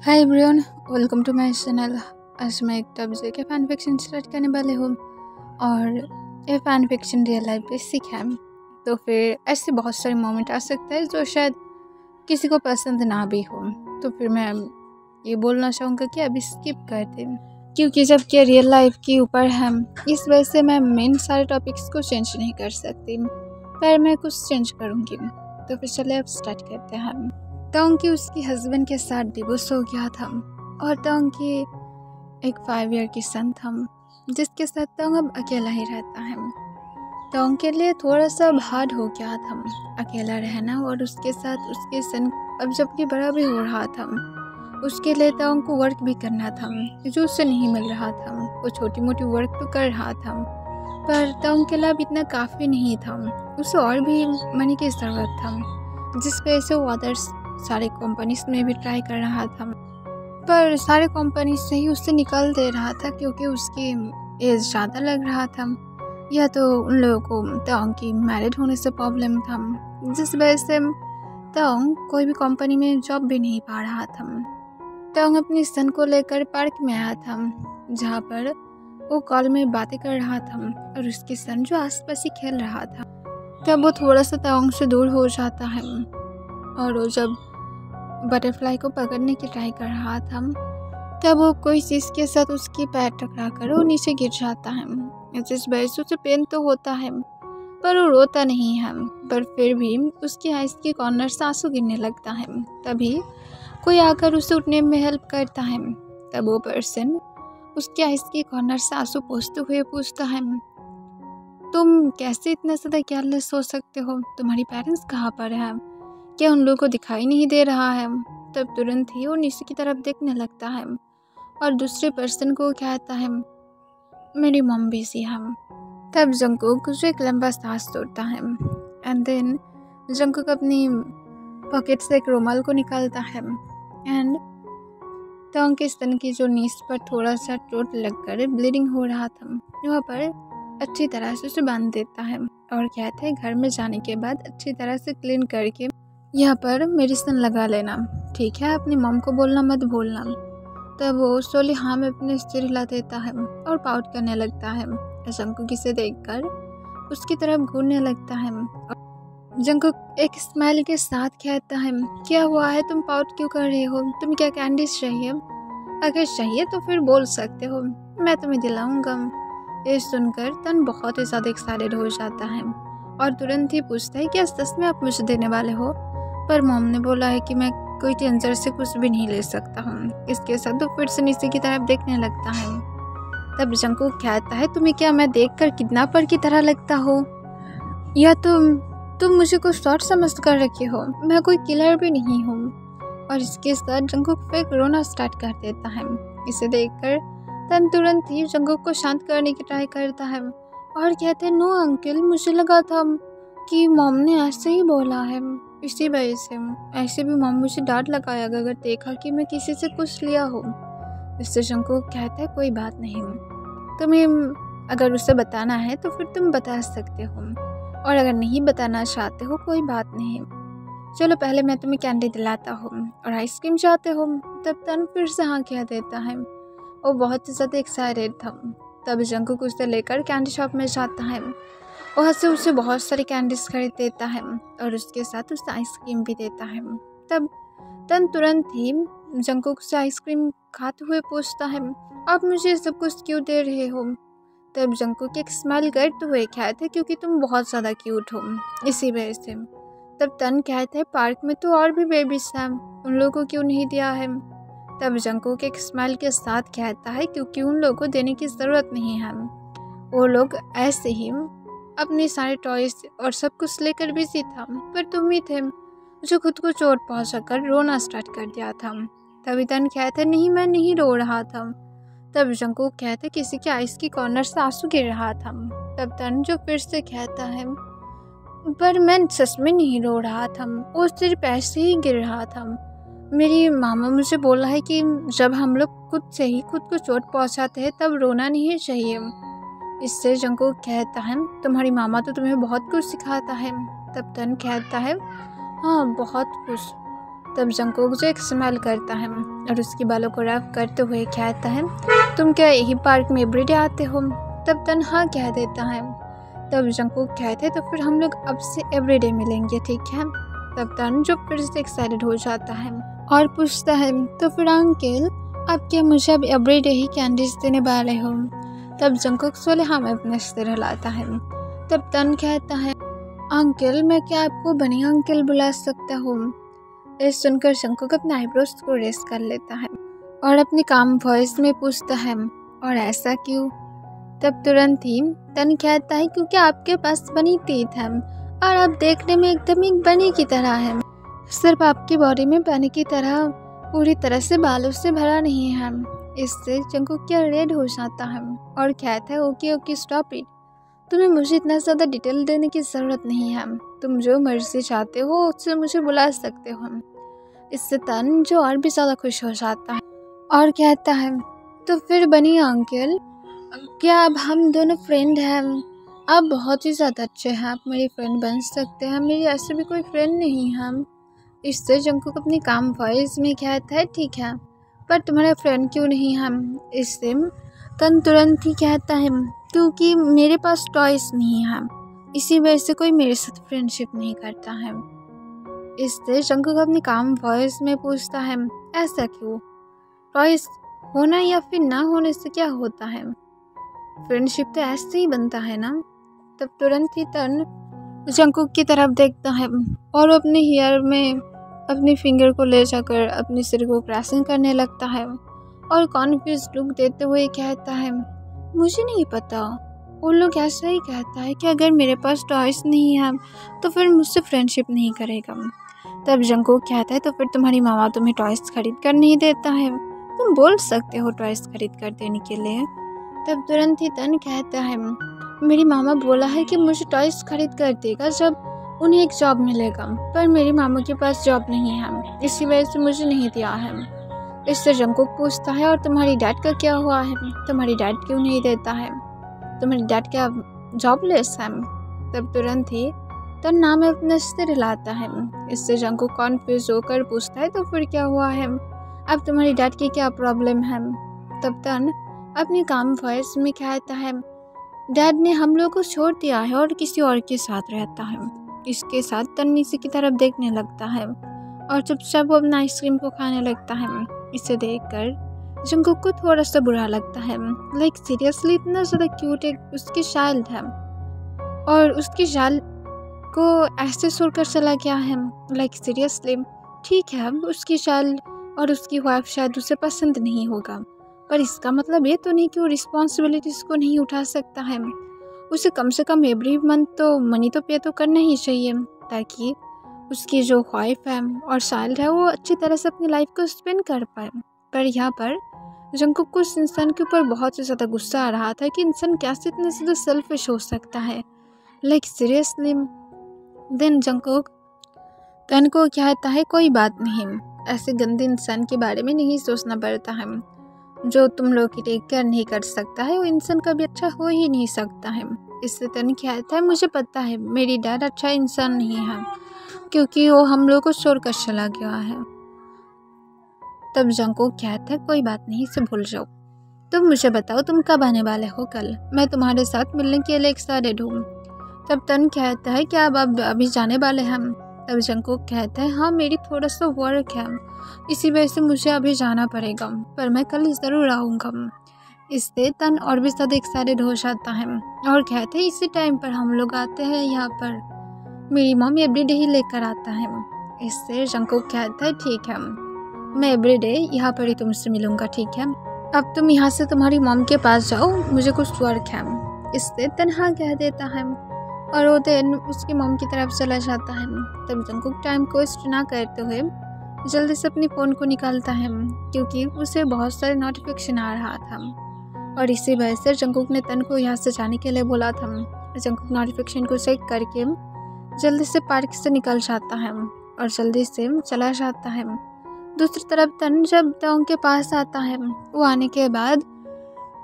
Hi everyone, welcome to my channel. आज मैं एक टॉपिक के फैन फिक्शन स्टार्ट करने वाली हूँ और ये fan fiction real life basic है। तो फिर ऐसे बहुत सारे मोमेंट आ सकते हैं जो शायद किसी को पसंद ना भी हो। तो फिर मैं ये बोलना चाहूँगा कि अभी स्किप कर दें, क्योंकि जब कि रियल लाइफ के ऊपर है, इस वजह से मैं मेन सारे टॉपिक्स को चेंज नहीं कर सकती, पर मैं कुछ चेंज करूँगी। तो फिर चलिए अब स्टार्ट करते हैं। तोंग की उसके हस्बैंड के साथ डिवोर्स हो गया था और तोंग की एक 5 ईयर की सन था, जिसके साथ तोंग अब अकेला ही रहता है। तोंग के लिए थोड़ा सा हार्ड हो गया था अकेला रहना, और उसके साथ उसके सन अब जबकि बड़ा भी हो रहा था, उसके लिए तोंग को वर्क भी करना था जो उससे नहीं मिल रहा था। वो छोटी मोटी वर्क तो कर रहा था, पर तोंग के लिए अब इतना काफ़ी नहीं था, उसे और भी मनी की ज़रूरत था, जिस वजह से वो अदर्स सारे कंपनीज में भी ट्राई कर रहा था, पर सारे कंपनी से ही उससे निकाल दे रहा था क्योंकि उसकी एज ज़्यादा लग रहा था, या तो उन लोगों को तोंग की मैरिड होने से प्रॉब्लम था, जिस वजह से तोंग कोई भी कंपनी में जॉब भी नहीं पा रहा था। तोंग अपनी सन को लेकर पार्क में आया था, जहाँ पर वो कॉल में बातें कर रहा था और उसकी सन जो आसपास ही खेल रहा था। तब वो थोड़ा सा तोंग से दूर हो जाता है और वो जब बटरफ्लाई को पकड़ने की ट्राई कर रहा था, तब वो कोई चीज़ के साथ उसकी पैर टकरा कर वो नीचे गिर जाता है, जिस वजह से उसे पेन तो होता है, पर वो रोता नहीं है, पर फिर भी उसकी आइज़ के कॉर्नर से आंसू गिरने लगता है। तभी कोई आकर उसे उठने में हेल्प करता है। तब वो पर्सन उसकी आइज़ के कॉर्नर से आंसू पोंछते हुए पूछता है, तुम कैसे इतना ज़्यादा केयरलेस हो सकते हो? तुम्हारी पेरेंट्स कहाँ पर है? क्या उन लोगों को दिखाई नहीं दे रहा है? तब तुरंत ही वो नीचे की तरफ देखने लगता है और दूसरे पर्सन को कहता है, मेरी मॉम बिजी है। तब जंगकुक जो एक लंबा सांस तोड़ता है एंड देन जंगकुक अपनी पॉकेट से एक रुमाल को निकालता है एंड तोंग के स्तन की जो नीस पर थोड़ा सा चोट लगकर ब्लीडिंग हो रहा था, वहाँ पर अच्छी तरह से उसे बांध देता है और कहता है, घर में जाने के बाद अच्छी तरह से क्लीन करके यहाँ पर मेडिसिन लगा लेना, ठीक है? अपनी मॉम को बोलना मत भूलना। तब वो सोली हाँ में अपने सिर हिला देता है और पाउट करने लगता है। जंगकुक इसे देखकर उसकी तरफ घूरने लगता है। जंगकुक एक स्माइल के साथ कहता है, क्या हुआ है? तुम पाउट क्यों कर रहे हो? तुम्हें क्या कैंडीज चाहिए? अगर चाहिए तो फिर बोल सकते हो, मैं तुम्हें दिलाऊंगा। ये सुनकर तन बहुत ही ज़्यादा एक्साइटेड हो जाता है और तुरंत ही पूछता है, क्या सच में आप मुझे देने वाले हो? पर मॉम ने बोला है कि मैं कोई टेंजर से कुछ भी नहीं ले सकता हूँ। इसके साथ तो फिर से नीचे की तरफ देखने लगता है। तब जंगकुक कहता है, तुम्हें क्या मैं देखकर किडनैपर की तरह लगता हो, या तुम मुझे कुछ शॉर्ट समझ कर रखे हो? मैं कोई किलर भी नहीं हूँ। और इसके साथ जंगकुक फिर रोना स्टार्ट कर देता है। इसे देखकर तन तुरंत ही जंगकुक को शांत करने की ट्राई करता है और कहते हैं, नो अंकल, मुझे लगा था कि मॉम ने ऐसे ही बोला है, इसी वजह से। ऐसे भी मॉम मुझे डांट लगाया अगर देखा कि मैं किसी से कुछ लिया हो। इससे जंगकुक कहता है, कोई बात नहीं, तुम्हें अगर उसे बताना है तो फिर तुम बता सकते हो, और अगर नहीं बताना चाहते हो कोई बात नहीं, चलो पहले मैं तुम्हें कैंडी दिलाता हूँ, और आइसक्रीम चाहते हो? तब तन फिर से हाँ कह देता है। वो बहुत ही ज़्यादा एक्साइटेड था। तब जंगकुक उसे लेकर कैंडी शॉप में जाता है। वहाँ से उसे बहुत सारी कैंडीज खरीद देता है और उसके साथ उसे आइसक्रीम भी देता है। तब तन तुरंत ही जंगकुक से आइसक्रीम खाते हुए पूछता है, आप मुझे सब कुछ क्यों दे रहे हो? तब जंगकुक एक स्माइल करते हुए कहते, क्योंकि तुम बहुत ज़्यादा क्यूट हो, इसी वजह से। तब तन कहते हैं, पार्क में तो और भी बेबीज हैं, उन लोगों को क्यों नहीं दिया है? तब जंगकुक एक स्माइल के साथ कहता है, क्योंकि उन लोगों को देने की ज़रूरत नहीं है, वो लोग ऐसे ही अपने सारे टॉयज और सब कुछ लेकर बिजी था, पर तुम ही थे जो खुद को चोट पहुंचाकर रोना स्टार्ट कर दिया था। तभी तन कहता है, नहीं, मैं नहीं रो रहा था। तब जंगकुक कहते, किसी के आइस की कॉर्नर से आंसू गिर रहा था। तब तन जो फिर से कहता है, पर मैं सच में नहीं रो रहा था, वो सिर्फ ऐसे ही गिर रहा था। मेरी मामा मुझे बोला है कि जब हम लोग खुद से ही खुद को चोट पहुंचाते हैं तब रोना नहीं चाहिए। इससे जंगकुक कहता है, तुम्हारी मामा तो तुम्हें बहुत कुछ सिखाता है। तब तन कहता है, हाँ, बहुत कुछ। तब जंगकुक जो एक स्माइल करता है और उसके बालों को रफ करते हुए कहता है, तुम क्या यही पार्क में एवरीडे आते हो? तब तन हाँ कह देता है। तब जंगकुक कहते तो फिर हम लोग अब से एवरीडे मिलेंगे, ठीक है? तब तन जो फिर से एक्साइटेड हो जाता है और पूछता है, तो फिर अंकल आप क्या मुझे अब एवरीडे ही कैंडीज देने वाले हो? तब जंगकुक सोले हाँ में अपना सिर हिलाता है। तब तन कहता है, अंकल मैं क्या आपको बनी अंकल बुला सकता हूँ? ये सुनकर जंगकुक अपने आईब्रोज को रेस कर लेता है और अपनी काम वॉइस में पूछता है, और ऐसा क्यों? तब तुरंत ही तन कहता है, क्योंकि आपके पास बनी टीथ है और आप देखने में एकदम एक बनी की तरह है, सिर्फ आपकी बॉडी में बनी की तरह पूरी तरह से बालों से भरा नहीं है। इससे जंगकुक क्या रेड हो जाता है और कहता है, ओके ओके स्टॉप इट, तुम्हें मुझे इतना ज़्यादा डिटेल देने की ज़रूरत नहीं है, तुम जो मर्जी चाहते हो उससे मुझे बुला सकते हो। इससे तन जो और भी ज़्यादा खुश हो जाता है और कहता है, तो फिर बनी अंकल क्या अब हम दोनों फ्रेंड हैं? आप बहुत ही ज़्यादा अच्छे हैं, आप मेरी फ्रेंड बन सकते हैं, मेरी ऐसे भी कोई फ्रेंड नहीं है। इससे जंगकुक अपनी काम वॉइस में कहता है, ठीक है पर तुम्हारा फ्रेंड क्यों नहीं है? इससे तन तुरंत ही कहता है, क्योंकि मेरे पास टॉयस नहीं है, इसी वजह से कोई मेरे साथ फ्रेंडशिप नहीं करता है। इससे जंगकुक अपनी काम वॉइस में पूछता है, ऐसा क्यों? टॉयस होना या फिर ना होने से क्या होता है? फ्रेंडशिप तो ऐसे ही बनता है ना। तब तुरंत ही तन जंगकुक की तरफ देखता है और अपने हेयर में अपनी फिंगर को ले जाकर अपने सिर को प्रेसिंग करने लगता है और कॉन्फ्यूज लुक देते हुए कहता है, मुझे नहीं पता, उन लोग ऐसा ही कहता है कि अगर मेरे पास टॉयस नहीं है तो फिर मुझसे फ्रेंडशिप नहीं करेगा। तब जंगकुक कहता है, तो फिर तुम्हारी मामा तुम्हें टॉयस खरीद कर नहीं देता है, तुम बोल सकते हो टॉयस खरीद कर देने के लिए। तब तुरंत ही तन कहता है, मेरी मामा बोला है कि मुझे टॉयस खरीद कर देगा जब उन्हें एक जॉब मिलेगा, पर मेरी मामा के पास जॉब नहीं है, इसी वजह से मुझे नहीं दिया है। इससे जंगकुक पूछता है, और तुम्हारी डैड का क्या हुआ है? तुम्हारी डैड क्यों नहीं देता है? तुम्हारी डैड क्या जॉबलेस है? तब तुरंत ही तन नाम अपने सिर हिलाता है। इससे जंगकुक कॉन्फ्यूज होकर पूछता है, तो फिर क्या हुआ है? अब तुम्हारी डैड की क्या प्रॉब्लम है? तब तन अपनी काम वॉइस में कहता है, डैड ने हम लोग को छोड़ दिया है और किसी और के साथ रहता है। इसके साथ तन नीचे की तरफ देखने लगता है और चुपचाप वो अपना आइसक्रीम को खाने लगता है। इसे देखकर जंगकुक को थोड़ा सा बुरा लगता है, लाइक सीरियसली इतना ज़्यादा क्यूट एक उसकी शाल है और उसकी शाल को ऐसे छोड़कर चला गया है, लाइक सीरियसली। ठीक है, अब उसकी शाल और उसकी वाइफ शायद उसे पसंद नहीं होगा, पर इसका मतलब ये तो नहीं कि वो रिस्पॉन्सिबिलिटीज़ को नहीं उठा सकता है। उसे कम से कम एवरी मंथ तो मनी तो पे तो करना ही चाहिए, ताकि उसकी जो वाइफ है और चाइल्ड है वो अच्छी तरह से अपनी लाइफ को स्पेंड कर पाए। पर यहाँ पर जंगकुक को उस इंसान के ऊपर बहुत ही ज़्यादा गुस्सा आ रहा था कि इंसान कैसे इतने ज़्यादा सेल्फिश हो सकता है, लाइक सीरियसली। देन जंगकुक तन को कहता है, कोई बात नहीं, ऐसे गंदे इंसान के बारे में नहीं सोचना पड़ता है, जो तुम लोग की टेक केयर नहीं कर सकता है वो इंसान कभी अच्छा हो ही नहीं सकता है। इससे तन कहता है, मुझे पता है मेरी डैड अच्छा इंसान नहीं है, क्योंकि वो हम लोग को छोड़कर चला गया है। तब जंगकुक कहता है, कोई बात नहीं, इसे भूल जाओ। तुम मुझे बताओ तुम कब आने वाले हो? कल मैं तुम्हारे साथ मिलने के लिए एक्साइटेड हूँ। तब तन कहता है, क्या अब अभी जाने वाले हम? तब जंगकुक कहता है, हाँ मेरी थोड़ा सा वर्क है, इसी वजह से मुझे अभी जाना पड़ेगा, पर मैं कल ज़रूर आऊँगा। इससे तन और भी ज़्यादा एक्साइटेड हो जाता है और कहते हैं, इसी टाइम पर हम लोग आते हैं यहाँ पर, मेरी मम्मी एवरीडे ही लेकर आता है। इससे जंगकुक कहता है, ठीक है, मैं एवरीडे यहाँ पर ही तुमसे मिलूँगा, ठीक है? अब तुम यहाँ से तुम्हारी मॉम के पास जाओ, मुझे कुछ वर्क है। इससे तन हाँ कह देता है और वो दिन उसकी मॉम की तरफ चला जाता है। तब जंगकुक टाइम को वेस्ट ना करते हुए जल्दी से अपनी फ़ोन को निकालता है, क्योंकि उसे बहुत सारे नोटिफिकेशन आ रहा था और इसी वजह से जंगकुक ने तन को यहाँ से जाने के लिए बोला था। जंगकुक नोटिफिकेशन को चेक करके जल्दी से पार्क से निकल जाता है और जल्दी से चला जाता है। दूसरी तरफ तन जब तोंग के पास आता है, वो आने के बाद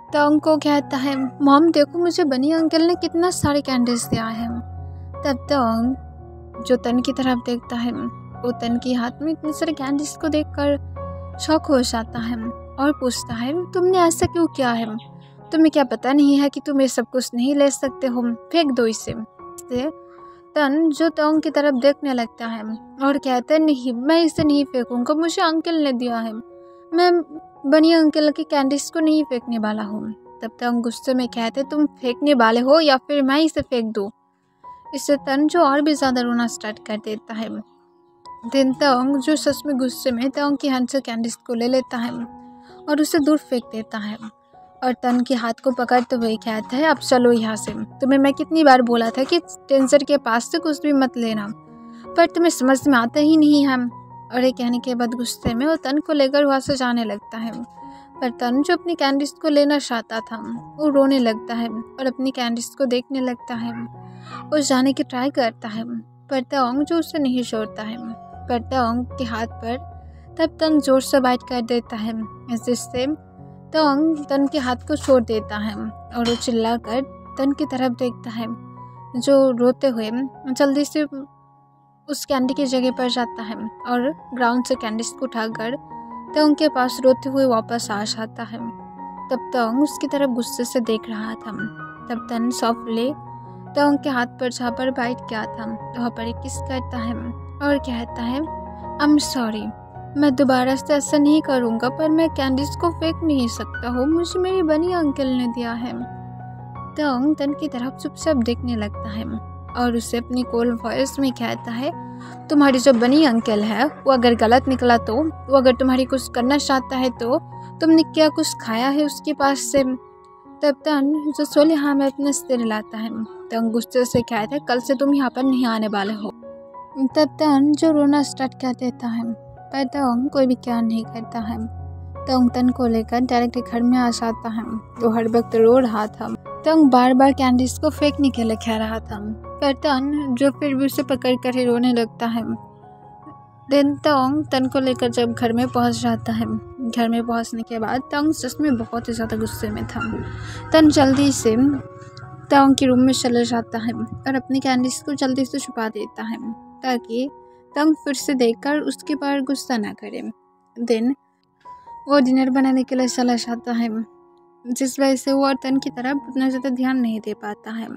तोंग को कहता है, मॉम देखो मुझे बनी अंकल ने कितना सारे कैंडल्स दिया है। तब तोंग जो तन की तरफ देखता है वो तन के हाथ में इतने सारे कैंडीज को देखकर शौक हो जाता है और पूछता है, तुमने ऐसा क्यों किया है? तुम्हें क्या पता नहीं है कि तुम ये सब कुछ नहीं ले सकते हो? फेंक दो इसे। तन जो तोंग की तरफ देखने लगता है और कहता है, नहीं, मैं इसे नहीं फेंकूंगा, मुझे अंकल ने दिया है, मैं बनी अंकल के कैंडीज को नहीं फेंकने वाला हूँ। तब तंग गुस्से में कहते, तुम फेंकने वाले हो या फिर मैं इसे फेंक दूँ? इससे तन जो और भी ज़्यादा रोना स्टार्ट कर देता है। दिन तंग जो सच में गुस्से में तंग की हैंड से कैंडीज को ले लेता है और उसे दूर फेंक देता है और तन के हाथ को पकड़ते हुए कहता है, अब चलो यहाँ से। तुम्हें मैं कितनी बार बोला था कि टेंसर के पास से कुछ भी मत लेना, पर तुम्हें समझ में आता ही नहीं है। और ये कहने के बाद गुस्से में वो तन को लेकर वहाँ से जाने लगता है। पर तन जो अपनी कैंडीज को लेना चाहता था वो रोने लगता है और अपनी कैंडीज को देखने लगता है और जाने की ट्राई करता है, पर तंग जो उसे नहीं छोड़ता है। पर तंग के हाथ पर तब तंग जोर से बाइट कर देता है, जिससे तंग तन के हाथ को छोड़ देता है और वो चिल्लाकर तन की तरफ देखता है, जो रोते हुए जल्दी से उस कैंडी की जगह पर जाता है और ग्राउंड से कैंडीज को उठाकर तंग के पास रोते हुए वापस आ जाता है। तब तंग उसकी तरफ गुस्से से देख रहा था। तब तन सॉफ्टली तंग के हाथ पर जहाँ पर बाइट किया था वहाँ पर एक किस करता है और कहता है, आई एम सॉरी, मैं दोबारा से ऐसा नहीं करूँगा, पर मैं कैंडीज को फेंक नहीं सकता हूँ, मुझे मेरी बनी अंकल ने दिया है। तंग तन की तरफ चुपचाप देखने लगता है और उसे अपनी कोल वॉइस में कहता है, तुम्हारी जो बनी अंकल है वो अगर गलत निकला तो, वो अगर तुम्हारी कुछ करना चाहता है तो तुमने क्या कुछ खाया है उसके पास से? तब तन जो सोले हाँ में अपने सिर हिलाता है। तंग गुस्से से कहता है, कल से तुम यहाँ पर नहीं आने वाले हो। तब तन जो रोना स्टार्ट कर देता है, पर तंग कोई भी क्या नहीं करता है। तंग तन को लेकर डायरेक्ट घर में आ जाता है। तो हर वक्त रो रहा था। तंग बार बार कैंडीज को फेंकने के लिए कह रहा था, पर तन जो फिर भी उसे पकड़ कर ही रोने लगता है। दिन तंग तन को लेकर जब घर में पहुंच जाता है, घर में पहुंचने के बाद तंग सच में बहुत ही ज़्यादा गुस्से में था। तन जल्दी से तंग के रूम में चले जाता है और अपनी कैंडीज को जल्दी से छुपा देता है ताकि तंग फिर से देखकर उसके पर गुस्सा ना करे। दिन वो डिनर बनाने के लिए चला जाता है, जिस वजह से वो और तन की तरफ उतना ज़्यादा ध्यान नहीं दे पाता है।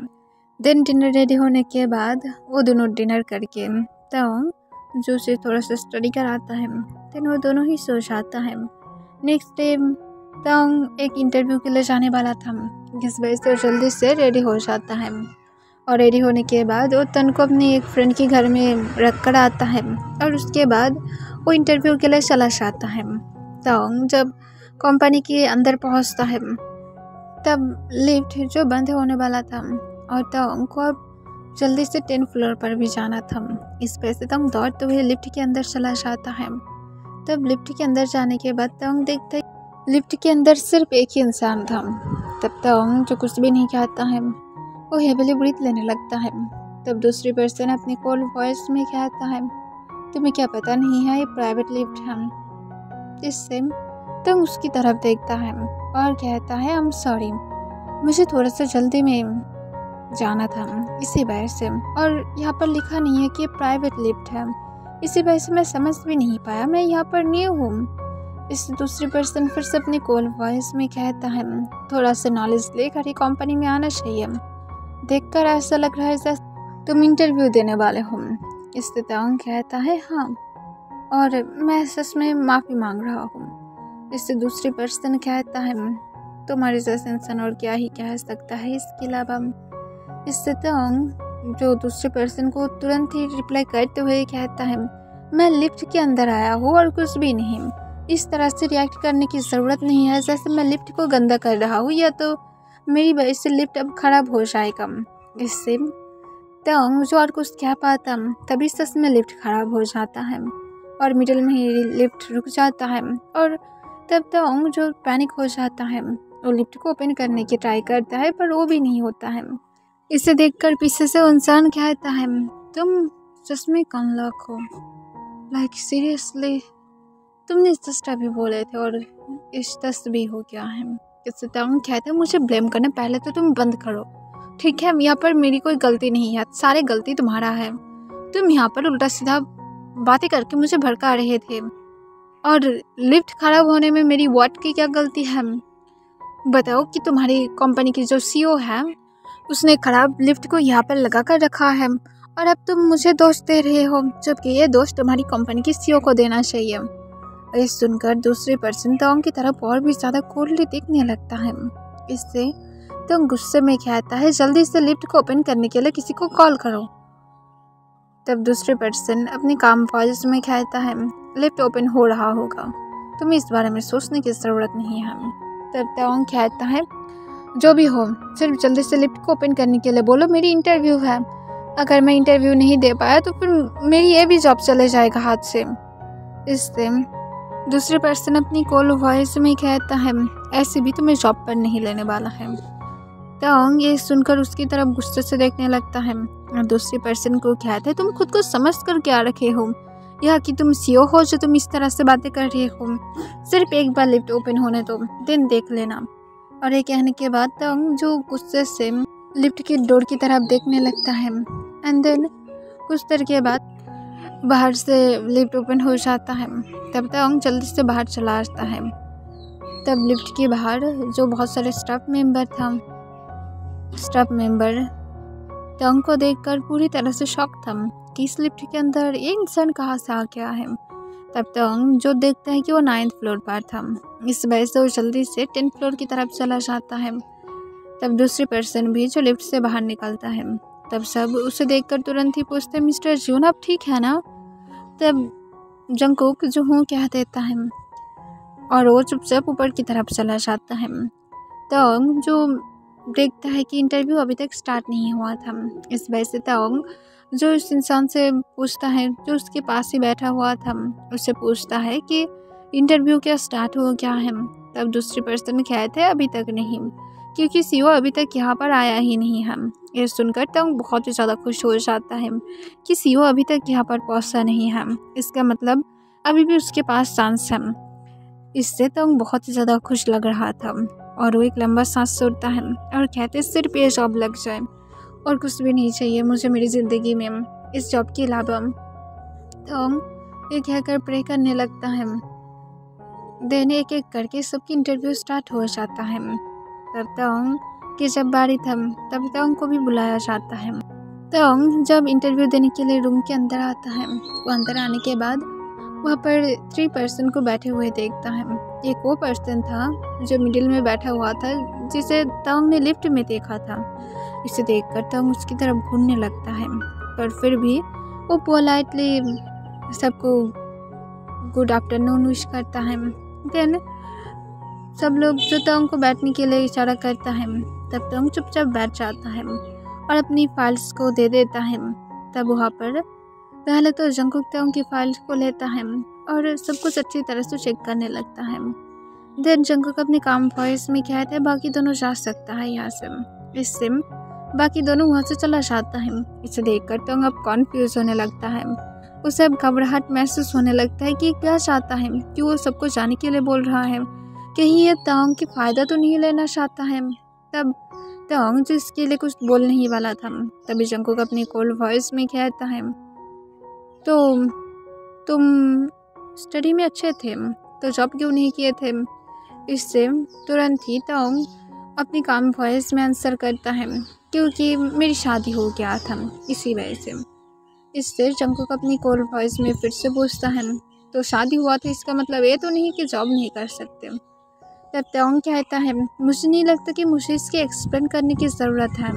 दिन डिनर रेडी होने के बाद वो दोनों डिनर करके तंग जो उसे थोड़ा सा स्टडी कराता है, देन वो दोनों ही सो जाता है। नेक्स्ट डे तंग एक इंटरव्यू के लिए जाने वाला था, जिस वजह से वो जल्दी से रेडी हो जाता है और रेडी होने के बाद वो तन को अपने एक फ्रेंड के घर में रख कर आता है और उसके बाद वो इंटरव्यू के लिए चला जाता है। तंग जब कंपनी के अंदर पहुंचता है तब लिफ्ट जो बंद होने वाला था और तंग को अब जल्दी से 10th फ्लोर पर भी जाना था। इस वजह से तंग दौड़ते हुए लिफ्ट के अंदर चला जाता है। तब लिफ्ट के अंदर जाने के बाद तंग देखता है लिफ्ट के अंदर सिर्फ एक ही इंसान था। तब तंग जो कुछ भी नहीं कहता है वो हेवीली ब्रीथ लेने लगता है। तब दूसरी पर्सन अपनी कॉल वॉइस में कहता है, तुम्हें क्या पता नहीं है ये प्राइवेट लिफ्ट है। इससे तंग उसकी तरफ देखता है और कहता है, आई एम सॉरी, मुझे थोड़ा सा जल्दी में जाना था इसी वजह से, और यहाँ पर लिखा नहीं है कि ये प्राइवेट लिफ्ट है, इसी वजह से मैं समझ भी नहीं पाया, मैं यहाँ पर न्यू हूँ। इस दूसरी पर्सन फिर से अपनी कॉल वॉइस में कहता है, थोड़ा सा नॉलेज लेकर ही कंपनी में आना चाहिए, देखकर ऐसा लग रहा है जैसे तुम इंटरव्यू देने वाले हो। इससे तंग कहता है, हाँ, और मैं सच में माफ़ी मांग रहा हूँ। इससे दूसरी पर्सन कहता है, तुम्हारे जैसे इंसान और क्या ही कह सकता है इसके अलावा। इससे तंग जो दूसरे पर्सन को तुरंत ही रिप्लाई करते हुए कहता है, मैं लिफ्ट के अंदर आया हूँ और कुछ भी नहीं, इस तरह से रिएक्ट करने की ज़रूरत नहीं है जैसे मैं लिफ्ट को गंदा कर रहा हूँ या तो मेरी वजह से लिफ्ट अब ख़राब हो जाएगा। इससे तंग जो और कुछ कह पाता तभी सच में लिफ्ट ख़राब हो जाता है और मिडिल में ही लिफ्ट रुक जाता है और तब तंग जो पैनिक हो जाता है वो लिफ्ट को ओपन करने की ट्राई करता है पर वो भी नहीं होता है। इसे देखकर पीछे से इंसान कहता है, तुम सच में अनलॉक हो, लाइक सीरियसली, तुमने जस्ट अभी बोले थे और इस दस्त भी हो गया है। इससे तंग कहता है, मुझे ब्लेम करना पहले तो तुम बंद करो, ठीक है, यहाँ पर मेरी कोई गलती नहीं है, सारी गलती तुम्हारा है, तुम यहाँ पर उल्टा सीधा बातें करके मुझे भड़का रहे थे। और लिफ्ट खराब होने में मेरी व्हाट की क्या गलती है? बताओ कि तुम्हारी कंपनी की जो सीईओ है उसने खराब लिफ्ट को यहाँ पर लगा कर रखा है और अब तुम मुझे दोष दे रहे हो, जबकि ये दोष तुम्हारी कंपनी की सीईओ को देना चाहिए। ये सुनकर दूसरे पर्सन तोंग की तरफ और भी ज़्यादा कोल्डली दिखने लगता है। इससे तो गुस्से में कहता है, जल्दी से लिफ्ट को ओपन करने के लिए किसी को कॉल करो। तब दूसरे पर्सन अपनी काम वॉइस में कहता है, लिफ्ट ओपन हो रहा होगा, तुम्हें इस बारे में सोचने की ज़रूरत नहीं है। तब तोंग कहता है, जो भी हो सिर्फ जल्दी से लिफ्ट को ओपन करने के लिए बोलो, मेरी इंटरव्यू है। अगर मैं इंटरव्यू नहीं दे पाया तो फिर मेरी ये भी जॉब चले जाएगा हाथ से। इससे दूसरे पर्सन अपनी कॉल वॉइस में कहता है, ऐसे भी तुम्हें जॉब पर नहीं लेने वाला है। तोंग ये सुनकर उसकी तरफ गुस्से से देखने लगता है और दूसरे पर्सन को कहता है, तुम खुद को समझ कर क्या रखे हो या कि तुम सीईओ हो जो तुम इस तरह से बातें कर रहे हो? सिर्फ एक बार लिफ्ट ओपन होने दो, दिन देख लेना। और ये कहने के बाद तोंग जो गुस्से से लिफ्ट की डोर की तरफ देखने लगता है। एंड देन कुछ देर के बाद बाहर से लिफ्ट ओपन हो जाता है। तब तोंग जल्दी से बाहर चला आता है। तब लिफ्ट के बाहर जो बहुत सारे स्टाफ मेंबर तोंग को देखकर पूरी तरह से शॉक था कि इस लिफ्ट के अंदर ये इंसान कहाँ से आ गया है। तब तोंग जो देखता है कि वो 9th फ्लोर पर था, इस वजह से वो जल्दी से 10th फ्लोर की तरफ चला जाता है। तब दूसरी पर्सन भी जो लिफ्ट से बाहर निकलता है। तब सब उसे देखकर तुरंत ही पूछते हैं, मिस्टर जून आप ठीक है ना? तब जंगकुक जो हूँ कह देता है और वो चुपचाप ऊपर की तरफ चला जाता है। तोंग जो देखता है कि इंटरव्यू अभी तक स्टार्ट नहीं हुआ था, इस वजह से तोंग जो इस इंसान से पूछता है जो उसके पास ही बैठा हुआ था, उससे पूछता है कि इंटरव्यू क्या स्टार्ट हो गया है। तब दूसरी पर्सन कहते हैं, अभी तक नहीं, क्योंकि सीईओ अभी तक यहाँ पर आया ही नहीं है। ये सुनकर तोंग बहुत ही ज़्यादा खुश हो जाता है कि सीईओ अभी तक यहाँ पर पहुँचा नहीं है, इसका मतलब अभी भी उसके पास चांस है। इससे तोंग बहुत ही ज़्यादा खुश लग रहा था और वो एक लंबा सांस छोड़ता है और कहते, सिर्फ ये जॉब लग जाए और कुछ भी नहीं चाहिए मुझे मेरी ज़िंदगी में इस जॉब के अलावा। तोंग ये कहकर प्रे करने लगता है। देन एक एक करके सबकी इंटरव्यू स्टार्ट हो जाता है। तब तोंग की जब बारी था तब तोंग को भी बुलाया जाता है। तोंग जब इंटरव्यू देने के लिए रूम के अंदर आता है, वो अंदर आने के बाद वहाँ पर 3 पर्सन को बैठे हुए देखता है। एक वो पर्सन था जो मिडिल में बैठा हुआ था जिसे तोंग ने लिफ्ट में देखा था। इसे देखकर तोंग उसकी तरफ घूरने लगता है, पर फिर भी वो पोलाइटली सबको गुड आफ्टरनून विश करता है। देन सब लोग जो तोंग को बैठने के लिए इशारा करता है, तब तोंग चुपचाप बैठ जाता है और अपनी फाइल्स को दे देता है। तब वहाँ पर पहले तो जंगकुक तोंग की फाइल्स को लेता है और सब कुछ अच्छी तरह से चेक करने लगता है। देन जंगकुक अपने काम वॉइस में कहता है, बाकी दोनों जा सकता है यहाँ से। इससे बाकी दोनों वहाँ से चला जाता है। इसे देखकर तोंग अब कॉन्फ्यूज होने लगता है। उसे अब घबराहट महसूस होने लगता है कि क्या चाहता है, कि वो सबको जाने के लिए बोल रहा है, कहीं ये तोंग की फ़ायदा तो नहीं लेना चाहता है। तब तोंग जो इसके लिए कुछ बोलने ही वाला था, तभी जंगकुक अपनी कोल्ड वॉइस में कहता है, तो तुम स्टडी में अच्छे थे तो जॉब क्यों नहीं किए थे? इससे तुरंत ही तोंग अपनी काम वॉइस में आंसर करता है, क्योंकि मेरी शादी हो गया था इसी वजह से। इससे जंगकुक अपनी कोल्ड वॉइस में फिर से पूछता है, तो शादी हुआ था इसका मतलब ये तो नहीं कि जॉब नहीं कर सकते। तब तोंग कहता है, मुझे नहीं लगता कि मुझे इसके एक्सप्लेन करने की ज़रूरत है।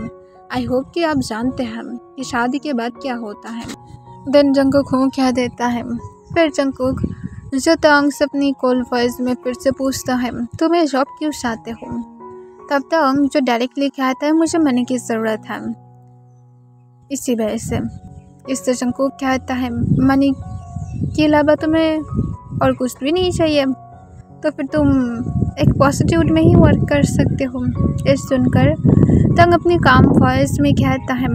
आई होप कि आप जानते हैं कि शादी के बाद क्या होता है। देन जंगकुक हूँ कह देता है। फिर जंगकुक जो तोंग से अपनी कोल्ड वॉइस में फिर से पूछता है, तुम्हें जॉब क्यों चाहते हो? तब तोंग जो डायरेक्टली कहता है, मुझे मनी की ज़रूरत है इसी वजह से। इससे जंगकुक कहता है, मनी के अलावा तुम्हें और कुछ भी नहीं चाहिए, तो फिर तुम एक पॉजिटिव में ही वर्क कर सकते हो। ये सुनकर तोंग अपनी काम वॉइस में कहता है,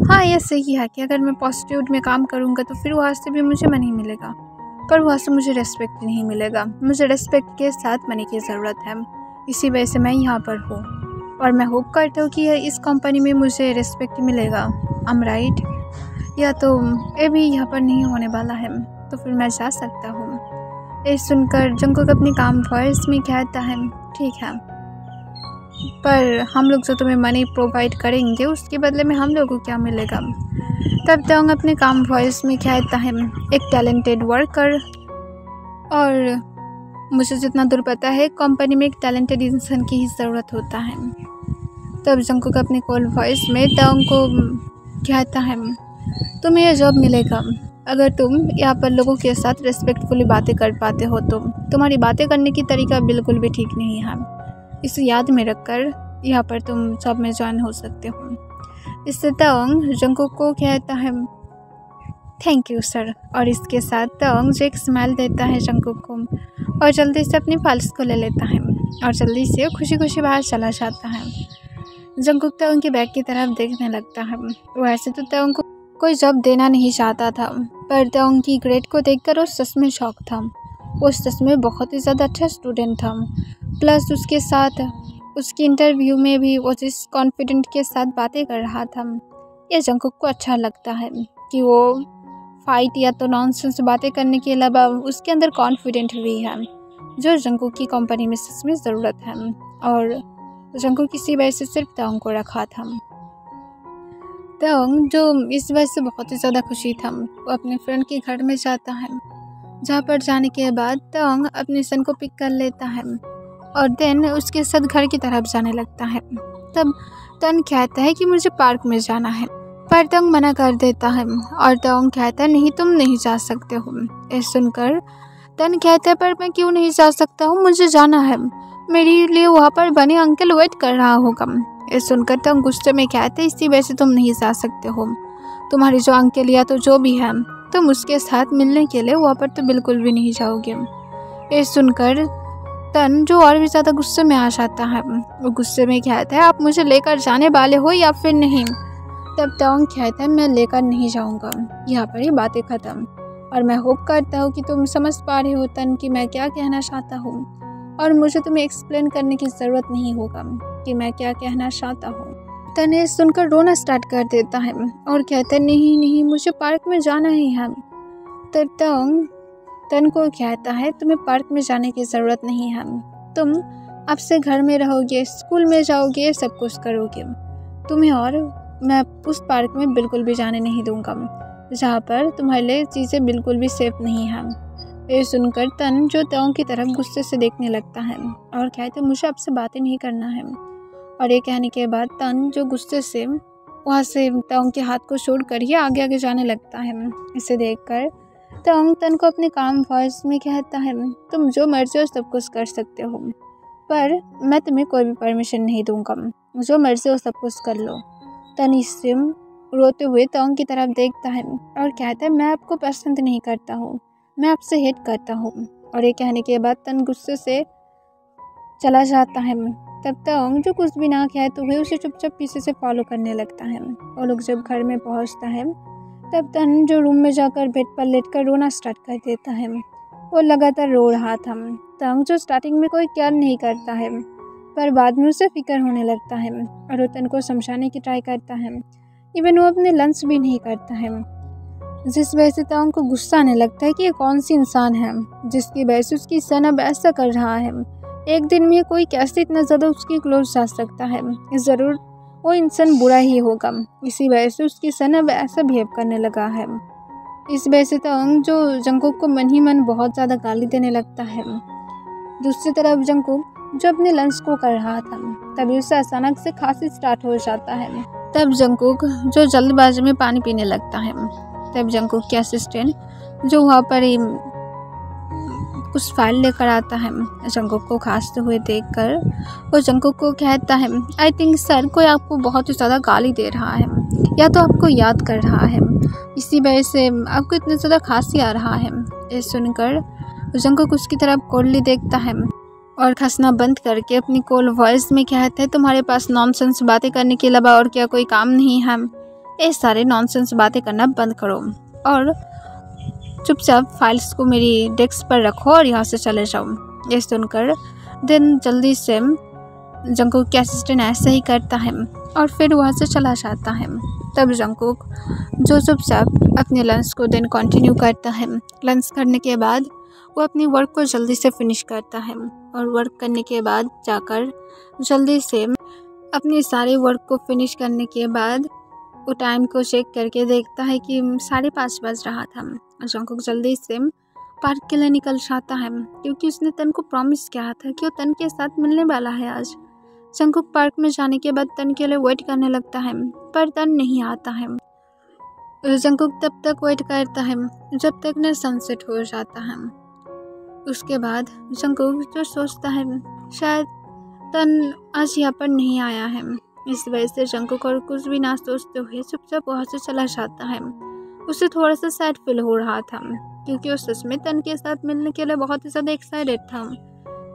हाँ ये सही है कि अगर मैं पॉजिटिव में काम करूँगा तो फिर वहाँ से भी मुझे मनी मिलेगा, पर वहाँ से मुझे रेस्पेक्ट नहीं मिलेगा। मुझे रेस्पेक्ट के साथ मनी की ज़रूरत है, इसी वजह से मैं यहाँ पर हूँ और मैं होप करता हूँ कि इस कंपनी में मुझे रेस्पेक्ट मिलेगा। I am right? या तो ये भी यहाँ पर नहीं होने वाला है, तो फिर मैं जा सकता हूँ। ये सुनकर जंगकुक अपनी काम वॉइस में कहता है, ठीक है, पर हम लोग जो तुम्हें मनी प्रोवाइड करेंगे उसके बदले में हम लोगों को क्या मिलेगा। तब तंग अपने काम वॉइस में कहता है, एक टैलेंटेड वर्कर, और मुझे जितना दूर पता है कंपनी में एक टैलेंटेड इंसान की ही ज़रूरत होता है। तब जंगकुक अपने कॉल वॉइस में तंग को कहता है, तुम्हें यह जॉब मिलेगा अगर तुम यहाँ पर लोगों के साथ रिस्पेक्टफुली बातें कर पाते हो। तुम्हारी बातें करने की तरीका बिल्कुल भी ठीक नहीं है। इसे याद में रखकर यहाँ पर तुम जॉब में ज्वाइन हो सकते हो। इससे तंग जंगकुक को कहता है, थैंक यू सर, और इसके साथ तंग जो एक स्माइल देता है जंगकुक को और जल्दी से अपनी फाइल्स को ले लेता है और जल्दी से खुशी खुशी बाहर चला जाता है। जंगकुक तंग के बैग की तरफ देखने लगता है। वैसे तो तंग को कोई जॉब देना नहीं चाहता था, पर तंग की ग्रेड को देखकर वो सच में शौक था। वो सच में बहुत ही ज़्यादा अच्छा स्टूडेंट था। प्लस उसके साथ उसकी इंटरव्यू में भी वो जिस कॉन्फिडेंट के साथ बातें कर रहा था, ये जंगकुक को अच्छा लगता है कि वो फाइट या तो नॉनसेंस बातें करने के अलावा उसके अंदर कॉन्फिडेंट भी है, जो जंगकुक की कंपनी में सच में ज़रूरत है। और जंगकुक किसी वजह से सिर्फ तंग को रखा था। तंग जो इस वजह से बहुत ही ज़्यादा खुशी था, वो अपने फ्रेंड के घर में जाता है, जहाँ पर जाने के बाद तंग अपने सन को पिक कर लेता है और देन उसके साथ घर की तरफ जाने लगता है। तब तंग कहता है कि मुझे पार्क में जाना है, पर तंग मना कर देता है और तंग कहता है, नहीं, तुम नहीं जा सकते हो। ये सुनकर तंग कहता है, पर मैं क्यों नहीं जा सकता हूँ, मुझे जाना है, मेरे लिए वहाँ पर बने अंकल वेट कर रहा होगा। ये सुनकर तंग गुस्से में कहते, इसी वजह से तुम नहीं जा सकते हो। तुम्हारे जो अंकल या तो जो भी है, तुम उसके साथ मिलने के लिए वहाँ पर तो बिल्कुल भी नहीं जाओगे। ये सुनकर तन जो और भी ज़्यादा गुस्से में आ जाता है, वो गुस्से में कहता है, आप मुझे लेकर जाने वाले हो या फिर नहीं। तब तंग कहता है, मैं लेकर नहीं जाऊँगा, यहाँ पर ही बातें ख़त्म। और मैं होप करता हूँ कि तुम समझ पा रहे हो तन कि मैं क्या कहना चाहता हूँ, और मुझे तुम्हें एक्सप्लेन करने की ज़रूरत नहीं होगा कि मैं क्या कहना चाहता हूँ। तन ये सुनकर रोना स्टार्ट कर देता है और कहता है, नहीं नहीं, मुझे पार्क में जाना ही है। तब तंग तन को कहता है, तुम्हें पार्क में जाने की ज़रूरत नहीं है, तुम अब से घर में रहोगे, स्कूल में जाओगे, सब कुछ करोगे। तुम्हें और मैं उस पार्क में बिल्कुल भी जाने नहीं दूंगा जहाँ पर तुम्हारे लिए चीज़ें बिल्कुल भी सेफ नहीं हैं। ये सुनकर तन जो तंग की तरफ गुस्से से देखने लगता है और कहता है, मुझे आपसे बातें नहीं करना है। और ये कहने के बाद तन जो गुस्से से वहाँ से तंग के हाथ को छोड़कर ही आगे आगे जाने लगता है। इसे देखकर तंग तन को अपने काम वॉइस में कहता है, तुम जो मर्जी हो सब कुछ कर सकते हो, पर मैं तुम्हें कोई भी परमिशन नहीं दूंगा, जो मर्जी हो सब कुछ कर लो। तन इससे रोते हुए तंग की तरफ देखता है और कहता है, मैं आपको पसंद नहीं करता हूँ, मैं आपसे हेट करता हूँ। और ये कहने के बाद तन गुस्से से चला जाता है। तब तंग जो कुछ भी ना कहते हुए उसे चुपचाप पीछे से फॉलो करने लगता है। और लोग जब घर में पहुँचता है, तब तन जो रूम में जाकर बेड पर लेटकर रोना स्टार्ट कर देता है। वो लगातार रो रहा था। तंग जो स्टार्टिंग में कोई केयर नहीं करता है, पर बाद में उसे फिक्र होने लगता है और वो तन को समझाने की ट्राई करता है। इवन वो अपने लंच भी नहीं करता है, जिस वजह से तंग को गुस्सा आने लगता है कि ये कौन सी इंसान है जिसकी वजह से उसकी सन अब ऐसा कर रहा है। एक दिन में कोई कैसे इतना ज़्यादा उसकी क्लोज जा सकता है, ज़रूर वो इंसान बुरा ही होगा, इसी वजह से उसकी सन अब ऐसा बिहेव करने लगा है। इस वजह से तंग जो जंगकुक को मन ही मन बहुत ज़्यादा गाली देने लगता है। दूसरी तरफ जंगकुक जो अपने लंच को कर रहा था, तभी उसे अचानक से खांसी स्टार्ट हो जाता है। तब जंगकुक जो जल्दबाजी में पानी पीने लगता है। तब जंगकुक के असिस्टेंट जो वहाँ पर कुछ फाइल लेकर आता है। जंगकुक को खांसते हुए देखकर वो जंगकुक को कहता है, आई थिंक सर कोई आपको बहुत ही ज़्यादा गाली दे रहा है या तो आपको याद कर रहा है, इसी वजह से आपको इतना ज़्यादा खांसी आ रहा है। ये सुनकर जंगकुक उसकी तरफ कोल्डली देखता है और खांसना बंद करके अपनी कोल वॉइस में कहता है, तुम्हारे पास नॉनसेंस बातें करने के अलावा और क्या कोई काम नहीं है? ये सारे नॉनसेंस बातें करना बंद करो और चुपचाप फाइल्स को मेरी डेस्क पर रखो और यहाँ से चले जाओ। ये सुनकर देन जल्दी से जंगकुक के असिस्टेंट ऐसे ही करता है और फिर वहाँ से चला जाता है। तब जंगकुक जो चुपचाप अपने लंच को दिन कंटिन्यू करता है। लंच करने के बाद वो अपनी वर्क को जल्दी से फिनिश करता है और वर्क करने के बाद जाकर जल्दी से अपनी सारी वर्क को फिनिश करने के बाद वो टाइम को चेक करके देखता है कि 5:30 बज रहा था। जंगकुक जल्दी से पार्क के लिए निकल जाता है क्योंकि उसने तन को प्रॉमिस किया था कि वो तन के साथ मिलने वाला है आज। जंगकुक पार्क में जाने के बाद तन के लिए वेट करने लगता है पर तन नहीं आता है। जंगकुक तब तक वेट करता है जब तक न सनसेट हो जाता है। उसके बाद जंगकुक जो सोचता है शायद तन आज यहाँ पर नहीं आया है, इस वजह से जंगकुक और कुछ भी ना सोचते हुए चुपचाप वहाँ से चला जाता है। उसे थोड़ा सा सैड फील हो रहा था क्योंकि वो सच में तन के साथ मिलने के लिए बहुत ही ज़्यादा एक्साइटेड था।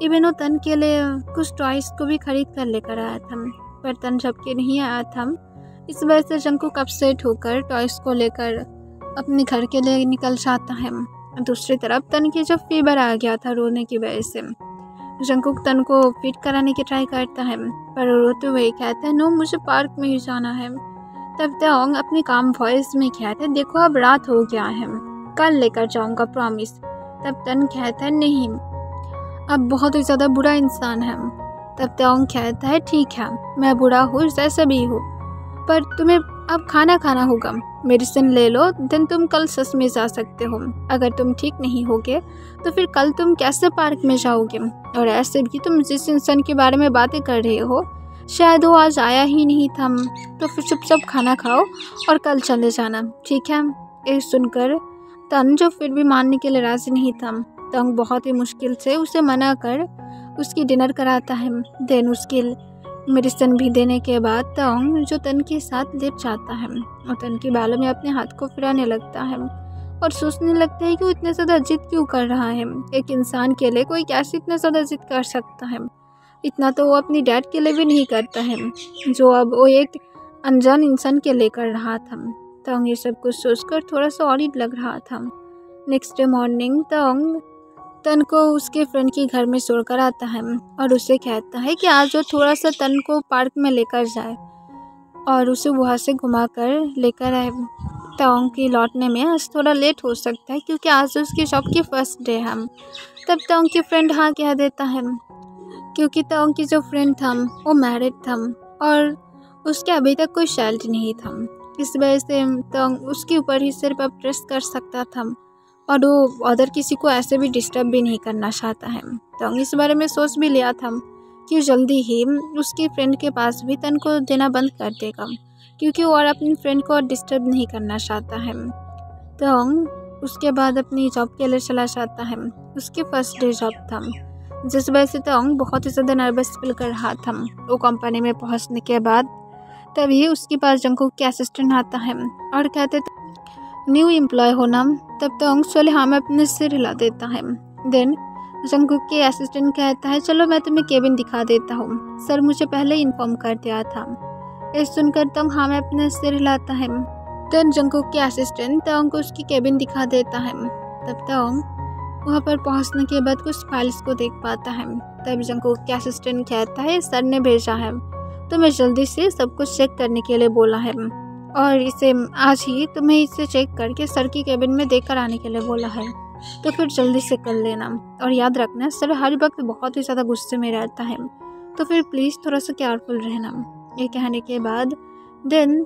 इवन वो तन के लिए कुछ टॉयज़ को भी खरीद कर लेकर आया था पर तन जबकि नहीं आया था। इस वजह से जंगकुक अपसेट होकर टॉयज़ को लेकर अपने घर के लिए निकल जाता है। दूसरी तरफ तन की जब फीवर आ गया था रोने की वजह से, जंगकुक तन को फीड कराने की ट्राई करता है पर रोते हुए कहता है नो मुझे पार्क में ही जाना है। तब तोंग अपनी काम वॉइस में कहता है देखो अब रात हो गया है, कल लेकर जाऊंगा प्रॉमिस। तब तन कहता है नहीं अब बहुत ही ज़्यादा बुरा इंसान है। तब तोंग कहता है ठीक है मैं बुरा हूँ जैसे भी हूँ पर तुम्हें अब खाना खाना होगा, मेडिसिन ले लो देन तुम कल सच में जा सकते हो। अगर तुम ठीक नहीं होगे तो फिर कल तुम कैसे पार्क में जाओगे, और ऐसे भी तुम जिस इंसान के बारे में बातें कर रहे हो शायद वो आज आया ही नहीं था, तो फिर चुपचाप खाना खाओ और कल चले जाना ठीक है। ये सुनकर तन जो फिर भी मानने के लिए राजी नहीं था, तंग बहुत ही मुश्किल से उसे मना कर उसकी डिनर कराता है। देन उसकी मेडिसिन भी देने के बाद तोंग जो तन के साथ लेट जाता है और तन के बालों में अपने हाथ को फिराने लगता है और सोचने लगता है कि वो इतना ज़्यादा जिद क्यों कर रहा है। एक इंसान के लिए कोई कैसे इतना ज़्यादा जिद कर सकता है, इतना तो वो अपनी डैड के लिए भी नहीं करता है जो अब वो एक अनजान इंसान के लिए कर रहा था। तोंग ये सब कुछ सोचकर थोड़ा सा ऑडिट लग रहा था। नेक्स्ट डे मॉर्निंग तोंग तन को उसके फ्रेंड के घर में छोड़कर आता है और उसे कहता है कि आज वो थोड़ा सा तन को पार्क में लेकर जाए और उसे वहाँ से घुमा कर लेकर आए। तोंग की लौटने में आज थोड़ा लेट हो सकता है क्योंकि आज उसकी शॉप की फर्स्ट डे है। तब तोंग की फ्रेंड हाँ कह देता है क्योंकि तोंग की जो फ्रेंड था वो मैरिड था और उसके अभी तक कोई चाइल्ड नहीं था, इस वजह से तोंग उसके ऊपर ही सिर्फ अब ट्रस्ट कर सकता था और वो अदर किसी को ऐसे भी डिस्टर्ब भी नहीं करना चाहता है। तोंग इस बारे में सोच भी लिया था कि जल्दी ही उसकी फ्रेंड के पास भी तन को देना बंद कर देगा क्योंकि वो और अपनी फ्रेंड को डिस्टर्ब नहीं करना चाहता है। तोंग उसके बाद अपनी जॉब के लिए चला जाता है। उसकी फर्स्ट डे जॉब था जिस वजह से तोंग बहुत ही ज़्यादा नर्वस फील कर रहा था। वो कंपनी में पहुंचने के बाद तभी उसके पास जंगकुक के असिस्टेंट आता है और कहते न्यू एम्प्लॉय हो ना। तब तोंग सोले हाँ में अपने सिर हिला देता है। देन जंगकुक के असिस्टेंट कहता है चलो मैं तुम्हें केबिन दिखा देता हूँ, सर मुझे पहले इन्फॉर्म कर दिया था। ये सुनकर तोंग हाँ में अपने सिर हिलाता है। देन जंगकुक के असिस्टेंट तोंग को उसकी केबिन दिखा देता है। तब तोंग वहाँ पर पहुँचने के बाद कुछ फाइल्स को देख पाता है। तब जंगकुक के असिस्टेंट कहता है सर ने भेजा है तो मैं जल्दी से सब कुछ चेक करने के लिए बोला है और इसे आज ही तुम्हें इसे चेक करके सर की केबिन में देकर आने के लिए बोला है, तो फिर जल्दी से कर लेना। और याद रखना सर हर वक्त बहुत ही ज़्यादा गुस्से में रहता है, तो फिर प्लीज़ थोड़ा सा केयरफुल रहना। ये कहने के बाद देन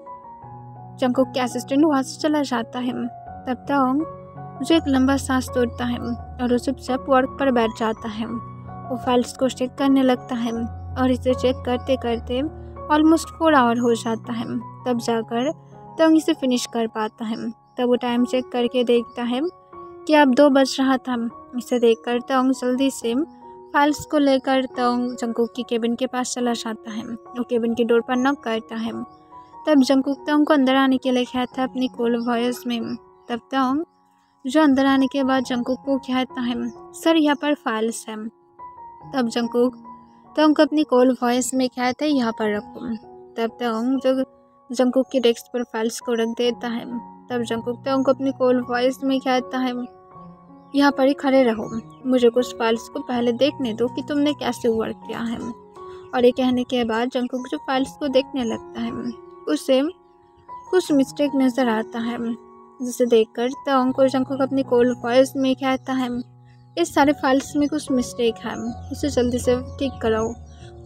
जंगकुक के असिस्टेंट वहाँ से चला जाता है। तब तोंग जो एक लंबा सांस तोड़ता है और उसे चुपचाप वर्क पर बैठ जाता है। वो फाइल्स को चेक करने लगता है और इसे चेक करते करते ऑलमोस्ट 4 आवर हो जाता है। तब जाकर तोंग इसे फिनिश कर पाता है। तब वो टाइम चेक करके देखता है कि अब 2 बज रहा था। इसे देखकर तोंग जल्दी से फाइल्स को लेकर तोंग जंगकुक की केबिन के पास चला जाता है। वो केबिन की डोर पर नॉक करता है। तब जंगकुक तोंग को अंदर आने के लिए कहता है अपनी कोल वॉइस में। तब तोंग जो अंदर आने के बाद जंगकुक को कहता है सर यहाँ पर फाइल्स हैं। तब जंगकुक तोंग को अपनी कोल वॉइस में कहता है यहाँ पर रखो। तब तोंग जो जंगकुक के डेस्क पर फाइल्स को रख देता है। तब जंगकुक तोंग को अपनी कोल वॉइस में कहता है यहाँ पर ही खड़े रहो, मुझे कुछ फाइल्स को पहले देखने दो कि तुमने कैसे वर्क किया है। और ये कहने के बाद जंगकुक जो फाइल्स को देखने लगता है उसे कुछ मिस्टेक नज़र आता है, जिसे देखकर तोंग को जंगकुक अपनी कोल्ड वॉइस में कहता है इस सारे फाइल्स में कुछ मिस्टेक है, उसे जल्दी से ठीक कराओ।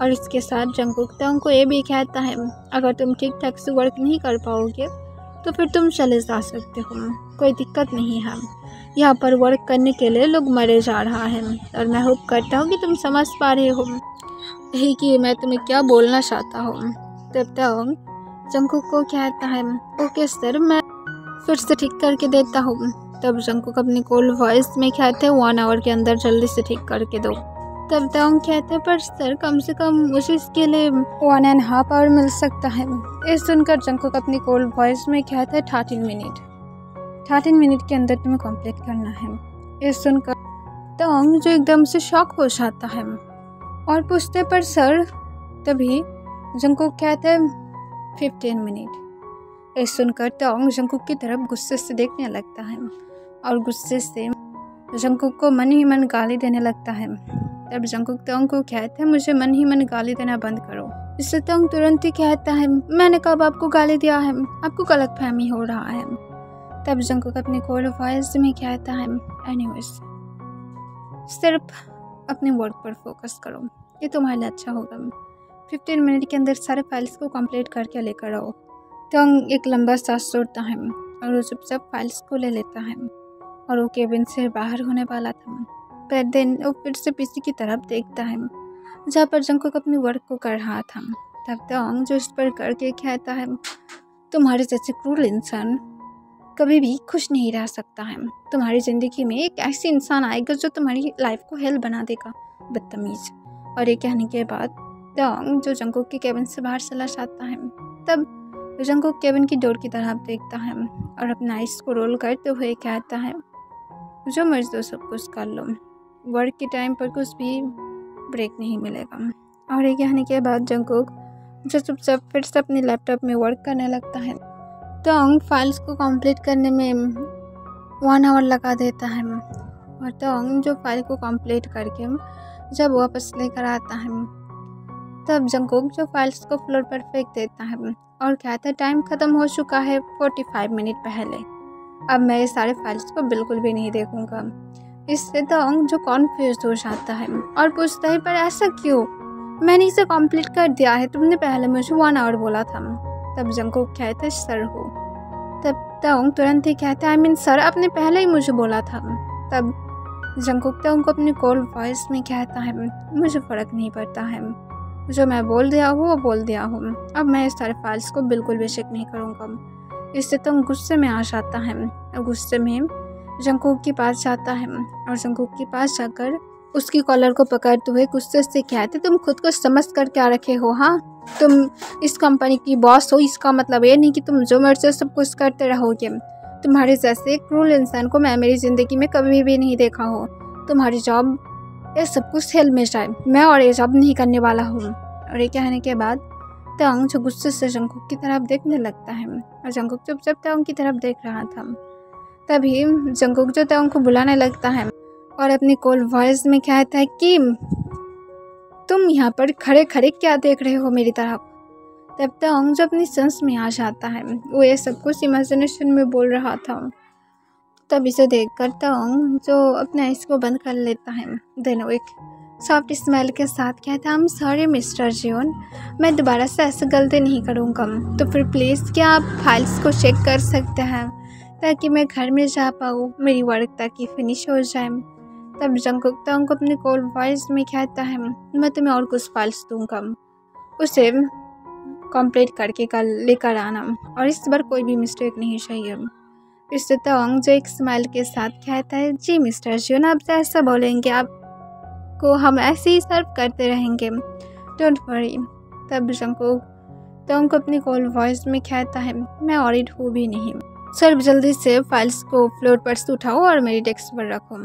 और इसके साथ जंगकुक तोंग को ये भी कहता है अगर तुम ठीक ठाक से वर्क नहीं कर पाओगे तो फिर तुम चले जा सकते हो, कोई दिक्कत नहीं है। यहाँ पर वर्क करने के लिए लोग मरे जा रहा है और मैं होप करता हूँ कि तुम समझ पा रहे हो यही कि मैं तुम्हें क्या बोलना चाहता हूँ। तब तोंग जंगकुक को कहता है ओके सर, मैं फिर से ठीक करके देता हूँ। तब जंगकुक अपनी कोल्ड वॉइस में कहते हैं 1 आवर के अंदर जल्दी से ठीक करके दो। तब तोंग कहते हैं पर सर कम से कम मुझे इसके लिए 1.5 आवर मिल सकता है। ये सुनकर जंगकुक अपनी कोल्ड वॉइस में कहता है 13 मिनट के अंदर तुम्हें कंप्लीट करना है। ये सुनकर तोंग जो एकदम से शॉक हो जाता है और पूछते पर सर, तभी जंगकुक कहते हैं 15 मिनट। ये सुनकर तोंग जंगकुक की तरफ गुस्से से देखने लगता है और गुस्से से जंगकुक को मन ही मन गाली देने लगता है। तब जंगकुक तोंग को कहता है मुझे मन ही मन गाली देना बंद करो। इससे तोंग तुरंत ही कहता है मैंने कब आपको गाली दिया है, आपको गलतफहमी हो रहा है। तब जंगकुक अपनी कोल्ड वॉइस में कहता है एनीवेज, सिर्फ अपने वर्क पर फोकस करो, ये तुम्हारे लिए अच्छा होगा। 15 मिनट के अंदर सारे फाइल्स को कंप्लीट करके लेकर आओ। तोंग एक लंबा सांस छोड़ता है और वो चुपचाप फाइल्स को ले लेता है और वो केबिन से बाहर होने वाला था। पर दिन वो फिर से पीछे की तरफ देखता है जहाँ पर जंगकुक अपनी वर्क को कर रहा था। तब तोंग जो इस पर करके कहता है तुम्हारे जैसे क्रूर इंसान कभी भी खुश नहीं रह सकता है। तुम्हारी ज़िंदगी में एक ऐसी इंसान आएगा जो तुम्हारी लाइफ को हेल बना देगा, बदतमीज। और ये कहने के बाद तोंग जो जंगकुक की केबिन से बाहर चला जाता है। तब जंगकुक केबिन की डोर की तरफ देखता है और अपना आइस को रोल करते हुए कहता है जो मर्जी दो सब कुछ कर लो, वर्क के टाइम पर कुछ भी ब्रेक नहीं मिलेगा। और ये कहने के बाद जंगकुक जो चुपचाप फिर से अपने लैपटॉप में वर्क करने लगता है। तोंग फाइल्स को कंप्लीट करने में 1 आवर लगा देता है और तोंग जो फाइल को कंप्लीट करके जब वापस लेकर आता है तब जंगकुक जो फाइल्स को फ्लोर पर फेंक देता है और कहता है टाइम ख़त्म हो चुका है 45 मिनट पहले, अब मैं ये सारे फाइल्स को बिल्कुल भी नहीं देखूंगा। इससे तोंग जो कॉन्फ्यूज हो जाता है और पूछता है पर ऐसा क्यों, मैंने इसे कंप्लीट कर दिया है, तुमने पहले मुझे 1 आवर बोला था। तब जंगकुक कहता है सर हो। तब तोंग तुरंत ही कहता है आई मीन सर, आपने पहले ही मुझे बोला था। तब जंगकुक तोंग को अपनी कोल्ड वॉइस में कहता है मुझे फ़र्क नहीं पड़ता है, जो मैं बोल दिया हूँ वो बोल दिया हूँ, अब मैं इस सारे फाइल्स को बिल्कुल भी चेक नहीं करूँगा। इससे तोंग गुस्से में आ जाता है और गुस्से में जंगकुक के पास जाता है और जंगकुक के पास जाकर उसकी कॉलर को पकड़ते हुए गुस्से से कहते तुम खुद को समझ कर क्या रखे हो, हाँ तुम इस कंपनी की बॉस हो, इसका मतलब ये नहीं कि तुम जो मर्जी सब कुछ करते रहोगे। तुम्हारे जैसे क्रूर इंसान को मैं मेरी ज़िंदगी में कभी भी नहीं देखा हो। तुम्हारी जॉब ये सब कुछ हेल में जाए, मैं और ये जॉब नहीं करने वाला हूँ। और ये कहने के बाद तोंग जो गुस्से से जंगकुक की तरफ देखने लगता है और जंगकुक चुपचाप तोंग की तरफ देख रहा था। तभी जंगकुक जो तोंग को बुलाने लगता है और अपनी कोल्ड वॉइस में कहता है कि तुम यहाँ पर खड़े खड़े क्या देख रहे हो मेरी तरफ। तब तोंग जो अपनी सेंस में आ जाता है, वो ये सब कुछ इमेजिनेशन में बोल रहा था। तब इसे देखकर तोंग जो अपने आइस को बंद कर लेता है। देन वो एक सॉफ्ट स्माइल के साथ कहता है I am sorry mister Jeon, मैं दोबारा से ऐसे गलती नहीं करूँगा, तो फिर प्लीज़ क्या आप फाइल्स को चेक कर सकते हैं ताकि मैं घर में जा पाऊँ, मेरी वर्क ताकि फिनिश हो जाए। तब जंगकुक तोंग को अपनी कोल्ड वॉइस में कहता है मैं तुम्हें और कुछ फाइल्स दूँगा, उसे कंप्लीट करके कल लेकर आना और इस बार कोई भी मिस्टेक नहीं चाहिए। इससे तोंग जो एक स्माइल के साथ कहता है जी मिस्टर जियोन, आप ऐसा बोलेंगे आपको हम ऐसे ही सर्व करते रहेंगे, डोंट वरी। तब जंगकुक तोंग को अपनी कोल्ड वॉइस में कहता है मैं ऑरिड हूँ भी नहीं, सर जल्दी से फाइल्स को फ्लोर पर से उठाओ और मेरी डेस्क पर रखो।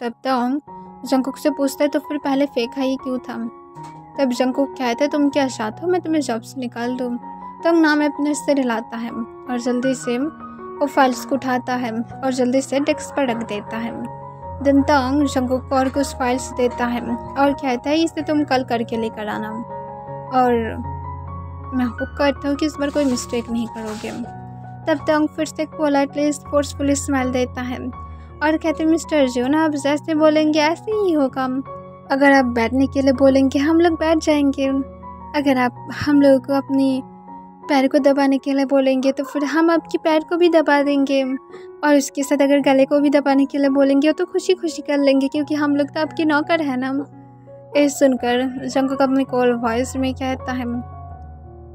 तब तोंग जंगकुक से पूछता है तो फिर पहले फेंका ही क्यों था। तब जंगकुक कहता है तुम क्या चाहते हो मैं तुम्हें जॉब से निकाल दूँ। तोंग नाम अपने से हिलाता है और जल्दी से वो फाइल्स को उठाता है और जल्दी से डेस्क पर रख देता है। दिन तोंग जंगकुक को और कुछ फाइल्स देता है और कहता है इसे तुम कल करके लेकर आना। और मैं होप करता हूँ कि इस बार कोई मिस्टेक नहीं करोगे। तब तंग फिर से पोलाइटली फोर्सफुली स्माइल देता है और कहते मिस्टर जॉन आप जैसे बोलेंगे ऐसे ही होगा। अगर आप बैठने के लिए बोलेंगे हम लोग बैठ जाएंगे, अगर आप हम लोगों को अपनी पैर को दबाने के लिए बोलेंगे तो फिर हम आपकी पैर को भी दबा देंगे, और उसके साथ अगर गले को भी दबाने के लिए बोलेंगे तो खुशी खुशी कर लेंगे क्योंकि हम लोग तो आपके नौकर हैं ना। ये सुनकर जंगकुक अपनी कॉल वॉइस में कहता है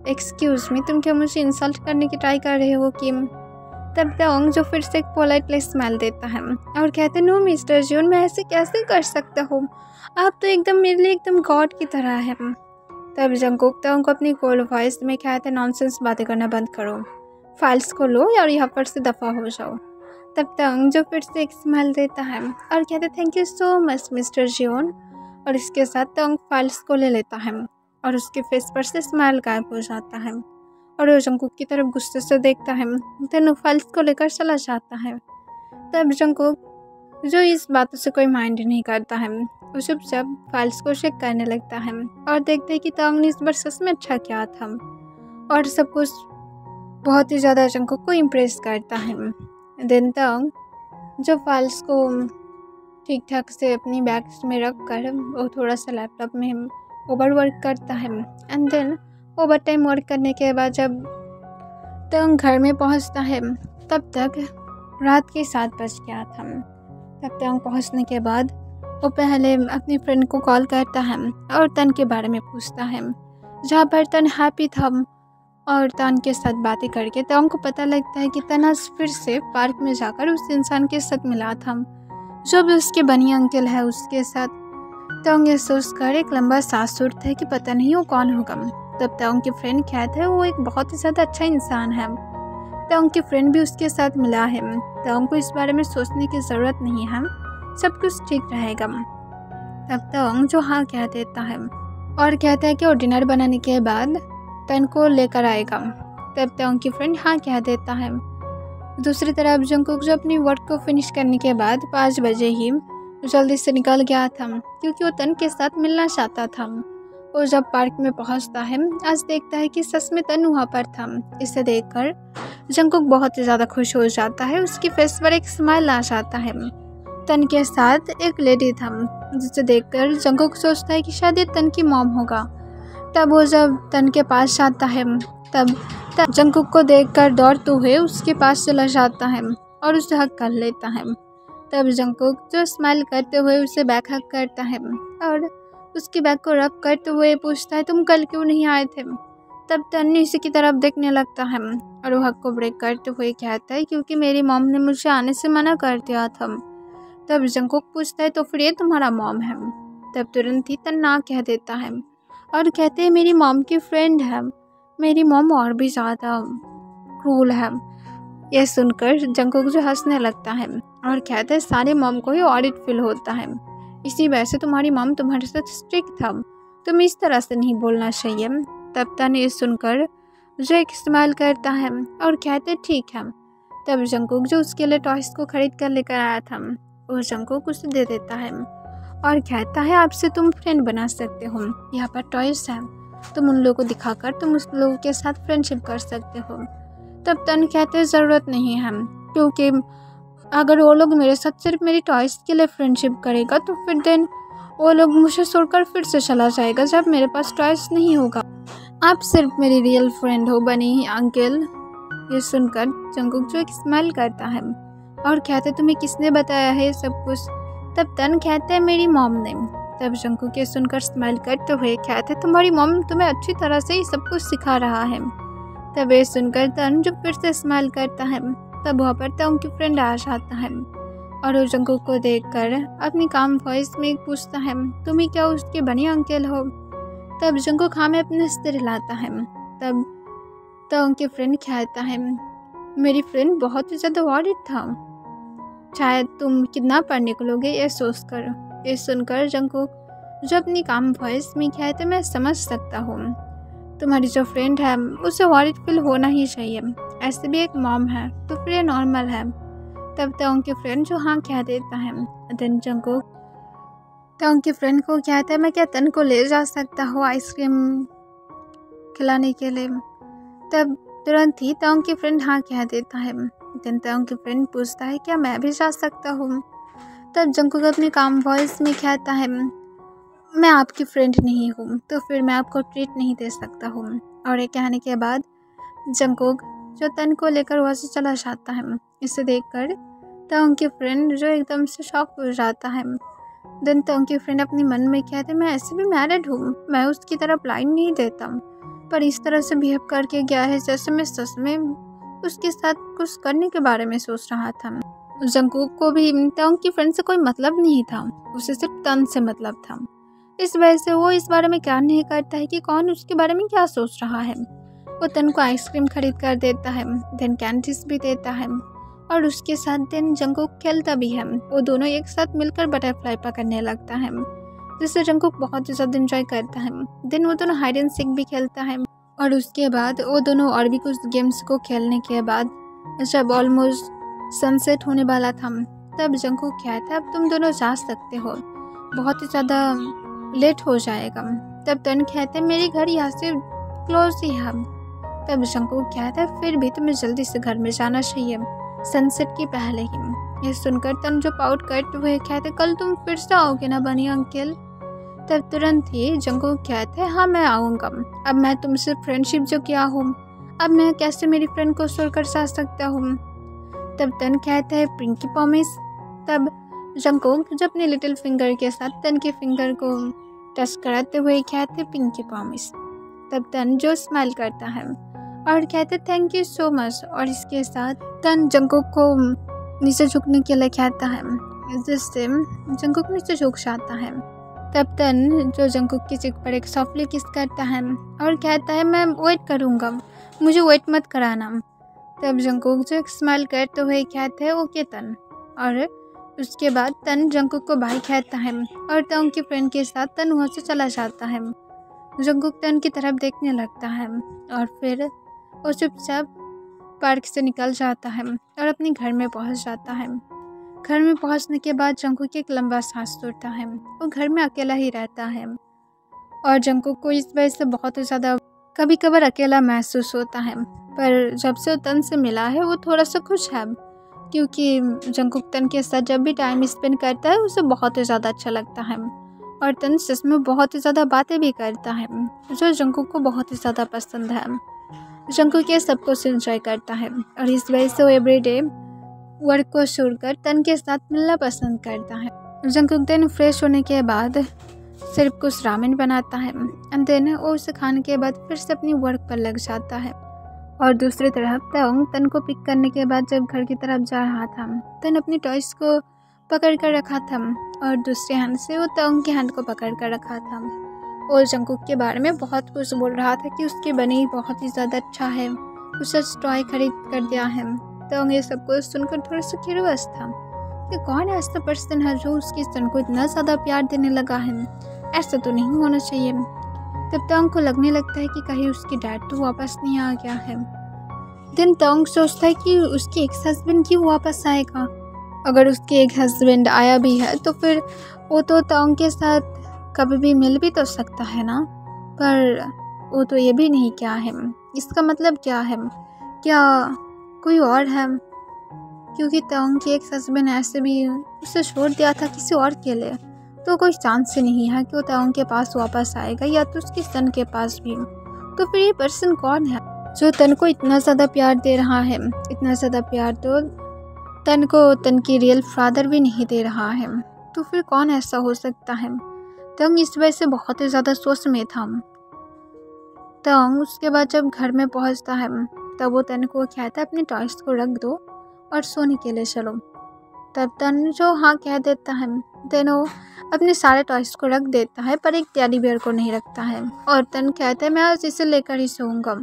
एक्सक्यूज़ मी, तुम क्या मुझे इंसल्ट करने की ट्राई कर रहे हो किम? तब डोंग जो फिर से एक पोलाइटली स्माइल देता है और कहते नो मिस्टर जॉन, मैं ऐसे कैसे कर सकता हूँ, आप तो एकदम मेरे लिए एकदम गॉड की तरह है। तब जंगकुक डोंग को अपनी कॉल वॉइस में कहते नॉनसेंस बातें करना बंद करो, फाइल्स को लो और यहाँ पर से दफ़ा हो जाओ। तब डोंग जो फिर से एक स्माइल देता है और कहते thank you so much mister John, और इसके साथ डोंग फाइल्स को ले लेता है और उसके फेस पर से स्माइल गायब हो जाता है और वो जंगकुक की तरफ गुस्से से देखता है, दोनों फाइल्स को लेकर चला जाता है। तब जंगकुक जो इस बातों से कोई माइंड नहीं करता है, वो चुपचाप फाइल्स को चेक करने लगता है और देखते हैं कि डोंग ने इस बार सच में अच्छा किया था और सब कुछ बहुत ही ज़्यादा जंगकुक को इम्प्रेस करता है। देन डोंग जो फाइल्स को ठीक ठाक से अपनी बैग्स में रख कर वो थोड़ा सा लैपटॉप में ओवर वर्क करता है and then overtime work करने के बाद जब डोंग घर में पहुंचता है तब तक रात के 7 बज गया था। तब डोंग पहुंचने के बाद वो पहले अपनी फ्रेंड को कॉल करता है और तन के बारे में पूछता है, जहाँ पर तन हैप्पी था और तन के साथ बातें करके डोंग को पता लगता है कि तन आज फिर से पार्क में जाकर उस इंसान के साथ मिला था जो भी उसके बनी अंकल है उसके साथ। डोंग ये सोचकर एक लंबा सांस छोड़ता है कि पता नहीं वो कौन होगा। तब डोंग की फ्रेंड कहता है वो एक बहुत ही ज़्यादा अच्छा इंसान है। डोंग की फ्रेंड भी उसके साथ मिला है। डोंग को इस बारे में सोचने की ज़रूरत नहीं है, सब कुछ ठीक रहेगा। तब डोंग जो हाँ कह देता है और कहता है कि वो डिनर बनाने के बाद तन को लेकर आएगा। तब डोंग की फ्रेंड हाँ कह देता है। दूसरी तरफ जंगकुक जो अपनी वर्क को फिनिश करने के बाद 5 बजे ही जल्दी से निकल गया था क्योंकि वो तन के साथ मिलना चाहता था। वो जब पार्क में पहुंचता है आज देखता है कि सच में तन वहाँ पर था। इसे देखकर जंगकुक बहुत ही ज़्यादा खुश हो जाता है, उसकी फेस पर एक स्माइल आ जाता है। तन के साथ एक लेडी था जिसे देखकर जंगकुक सोचता है कि शायद ये तन की मॉम होगा। तब वो जब तन के पास जाता है तब जंगकुक को देखकर दौड़ते हुए उसके पास चला जाता है और उसे हक कर लेता है। तब जंगकुक जो स्माइल करते हुए उसे बैक हक करता है और उसके बैग को रब करते हुए पूछता है तुम कल क्यों नहीं आए थे। तब तन इसी की तरफ देखने लगता है और वो हक को ब्रेक करते हुए कहता है क्योंकि मेरी मॉम ने मुझे आने से मना कर दिया था। तब जंगकुक पूछता है तो फिर ये तुम्हारा मॉम है? तब तुरंत ही तन ना कह देता है और कहते हैं मेरी मॉम की फ्रेंड है, मेरी मॉम और भी ज़्यादा क्रूल है। यह सुनकर जंगकुक जो हंसने लगता है और कहते हैं सारे मॉम को ही ऑडिट फील होता है, इसी वजह से तुम्हारी मॉम तुम्हारे साथ स्ट्रिक्ट था, तुम इस तरह से नहीं बोलना चाहिए। तब तन ये सुनकर जो एक स्माइल करता है और कहते ठीक है। तब जंगकुक जो उसके लिए टॉयस को खरीद कर लेकर आया था वो जंगकुक उसे दे देता है और कहता है आपसे तुम फ्रेंड बना सकते हो, यहाँ पर टॉयस है, तुम उन लोगों को दिखाकर तुम उस लोगों के साथ फ्रेंडशिप कर सकते हो। तब तन कहते ज़रूरत नहीं है क्योंकि अगर वो लोग मेरे साथ सिर्फ मेरी टॉयस के लिए फ्रेंडशिप करेगा तो फिर देन वो लोग मुझे छोड़कर फिर से चला जाएगा जब मेरे पास टॉयस नहीं होगा। आप सिर्फ मेरी रियल फ्रेंड हो बनी अंकल। ये सुनकर जंगकुक जो एक स्माइल करता है और कहते तुम्हें किसने बताया है ये सब कुछ? तब तन कहते हैं मेरी मॉम ने। तब जंगकुक ये सुनकर स्माइल करते हुए कहते तुम्हारी मॉम तुम्हें अच्छी तरह से ये सब कुछ सिखा रहा है। तब ये सुनकर तन जो फिर से स्माइल करता है तब वहाँ पर डोंग की फ्रेंड आ जाता है और वो जंगकुक को देखकर अपनी काम वॉइस में पूछता है तुम्हें क्या उसके बनी अंकल हो? तब जंगकुक हाँ में अपने सिर हिलाता है। तब डोंग की फ्रेंड कहता है मेरी फ्रेंड बहुत ही ज़्यादा वॉरिड था, शायद तुम कितना पढ़ने को लोगे ये सोचकर। ये सुनकर जंगकुक जो अपनी काम वॉइस में कहते मैं समझ सकता हूँ, तुम्हारी जो फ्रेंड है उसे वॉरिड फील होना ही चाहिए, ऐसे भी एक मॉम है तो फिर ये नॉर्मल है। तब डोंग की फ्रेंड जो हाँ कह देता है। देन जंगकुक डोंग की फ्रेंड को कहता है मैं क्या तन को ले जा सकता हूँ आइसक्रीम खिलाने के लिए। तब तुरंत ही तांग की फ्रेंड हाँ कह देता है। देन तांग की फ्रेंड पूछता है क्या मैं भी जा सकता हूँ। तब जंगकुक अपने काम वॉइस में कहता है मैं आपकी फ्रेंड नहीं हूँ तो फिर मैं आपको ट्रीट नहीं दे सकता हूँ। और ये कहने के बाद जंगकुक जो तन को लेकर वहाँ से चला जाता है। इसे देखकर तांग की फ्रेंड जो एकदम से शॉक हो जाता है। देन तांग की फ्रेंड अपने मन में कहते मैं ऐसे भी मैरिड हूँ, मैं उसकी तरफ लाइन नहीं देता, पर इस तरह से बिहेव करके गया है जैसे मैं सच में उसके साथ कुछ करने के बारे में सोच रहा था। जंगकुक को भी तांग की फ्रेंड से कोई मतलब नहीं था, उसे सिर्फ तन से मतलब था। इस वजह से वो इस बारे में क्या नहीं करता है कि कौन उसके बारे में क्या सोच रहा है। वो तन को आइसक्रीम खरीद कर देता है, देन कैंडीज भी देता है और उसके साथ देन जंगकुक खेलता भी है। वो दोनों एक साथ मिलकर बटरफ्लाई पकड़ने लगता है जिससे जंगकुक बहुत ही ज़्यादा एंजॉय करता है। देन वो दोनों हाइड एंड सीक भी खेलता है और उसके बाद वो दोनों और भी कुछ गेम्स को खेलने के बाद जब ऑलमोस्ट सनसेट होने वाला था तब जंगकुक कहता है अब तुम दोनों जा सकते हो, बहुत ही ज़्यादा लेट हो जाएगा। तब तन कहते हैं मेरी घर यहाँ से क्लोज ही है। तब जंगकुक कहता है फिर भी तुम्हें जल्दी से घर में जाना चाहिए, सनसेट के पहले ही। ये सुनकर तन जो पाउट करते हुए कहते कल तुम फिर से आओगे ना बनी अंकल। तब तुरंत ही जंगकुक कहते हैं हाँ मैं आऊँगा, अब मैं तुमसे फ्रेंडशिप जो किया हूँ अब मैं कैसे मेरी फ्रेंड को छोड़कर जा सकता हूँ। तब तन कहता है पिंकी प्रॉमिस। तब जंगकुक जो अपने लिटिल फिंगर के साथ तन के फिंगर को टच कराते हुए कहते पिंकी प्रॉमिस। तब तन जो स्माइल करता है और कहते थैंक यू सो मच और इसके साथ तन जंगकुक को नीचे झुकने के लिए कहता है जिससे जंगकुक नीचे झुक जाता है। तब तन जो जंगकुक की चिक पर एक सॉफ्टली किस करता है और कहता है मैं वेट करूँगा, मुझे वेट मत कराना। तब जंगकुक जो एक स्माइल करते हुए कहते हैं ओके तन। और उसके बाद तन जंगकुक को बाय कहता है और तन की फ्रेंड के साथ तन वहाँ से चला जाता है। जंगकुक तन की तरफ देखने लगता है और फिर वो चुपचाप पार्क से निकल जाता है और अपने घर में पहुँच जाता है। घर में पहुँचने के बाद जंगकुक एक लंबा सांस छोड़ता है। वो घर में अकेला ही रहता है और जंगकुक को इस वजह से बहुत ज़्यादा कभी कभार अकेला महसूस होता है, पर जब से वो तन से मिला है वो थोड़ा सा खुश है क्योंकि जंगकुक तन के साथ जब भी टाइम स्पेंड करता है उसे बहुत ही ज़्यादा अच्छा लगता है और तन सच में बहुत ही ज़्यादा बातें भी करता है जो जंगकुक को बहुत ही ज़्यादा पसंद है। जंगकुक ये सब कुछ एंजॉय करता है और इस वजह से वो एवरीडे वर्क को छोड़कर तन के साथ मिलना पसंद करता है। जंगकुक देन फ्रेश होने के बाद सिर्फ कुछ रामेन बनाता है एंड देन वो उसे खाने के बाद फिर से अपनी वर्क पर लग जाता है। और दूसरी तरफ तांग तन को पिक करने के बाद जब घर की तरफ जा रहा था तन अपनी टॉयज को पकड़ कर रखा था और दूसरे हैंड से वो तांग के हैंड को पकड़ कर रखा था और जंगकुक के बारे में बहुत कुछ बोल रहा था कि उसकी बनी बहुत ही ज़्यादा अच्छा है, उसे टॉय खरीद कर दिया है। तांग ये सब कुछ सुनकर थोड़ा सा क्यूरियस था कि कौन ऐसा पर्सन है जो उसकी सन को इतना ज़्यादा प्यार देने लगा है, ऐसा तो नहीं होना चाहिए। तब तांग को लगने लगता है कि कहीं उसकी डैड तो वापस नहीं आ गया है। देन तांग सोचता है कि उसके एक्स हस्बैंड क्यों वापस आएगा, अगर उसके एक हस्बैंड आया भी है तो फिर वो तो तांग के साथ कभी भी मिल भी तो सकता है ना, पर वो तो ये भी नहीं क्या है। इसका मतलब क्या है, क्या कोई और है, क्योंकि तांग के एक हस्बैंड ऐसे भी उसे छोड़ दिया था किसी और के लिए, तो कोई चांस ही नहीं है कि वो तांग के पास वापस आएगा या तो उसकी सन के पास भी। तो फिर ये पर्सन कौन है जो तन को इतना ज़्यादा प्यार दे रहा है, इतना ज़्यादा प्यार तो तन को तन की रियल फादर भी नहीं दे रहा है, तो फिर कौन ऐसा हो सकता है। तंग इस वजह से बहुत ही ज़्यादा सोच में था। तंग उसके बाद जब घर में पहुंचता है तब वो तन को कहता है अपने टॉयज को रख दो और सोने के लिए चलो। तब तन जो हाँ कह देता है, देन वो अपने सारे टॉयज को रख देता है पर एक टेडी बियर को नहीं रखता है और तन कहता है मैं आज इसे लेकर ही सोऊंगा।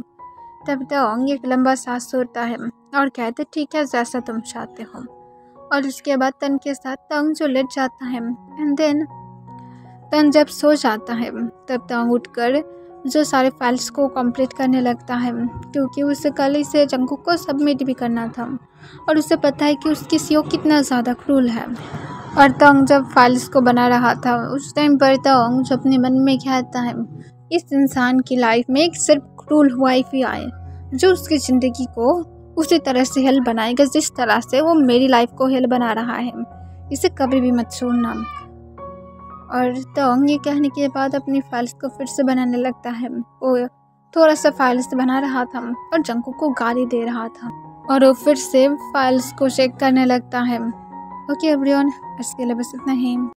तब तंग एक लंबा सांस छोड़ता है और कहते ठीक है जैसा तुम चाहते हो। और उसके बाद तन के साथ तंग जो लेट जाता है एंड देन तन जब सो जाता है तब तंग उठकर जो सारे फाइल्स को कंप्लीट करने लगता है क्योंकि उसे कल इसे जंगकुक को सबमिट भी करना था और उसे पता है कि उसकी सीओ कितना ज़्यादा क्रूल है। और तंग जब फाइल्स को बना रहा था उस टाइम पर तंग जो अपने मन में कहता है इस इंसान की लाइफ में एक सिर्फ ट्रू वाइफ आए जो उसकी ज़िंदगी को उसी तरह से हेल बनाएगा जिस तरह से वो मेरी लाइफ को हेल बना रहा है। इसे कभी भी मत छोड़ना। और तोंग ये कहने के बाद अपनी फाइल्स को फिर से बनाने लगता है। वो थोड़ा सा फाइल्स बना रहा था और जंगकुक को गाली दे रहा था और वो फिर से फाइल्स को चेक करने लगता है। ओके एवरीवन, इसके लिए बस इतना ही।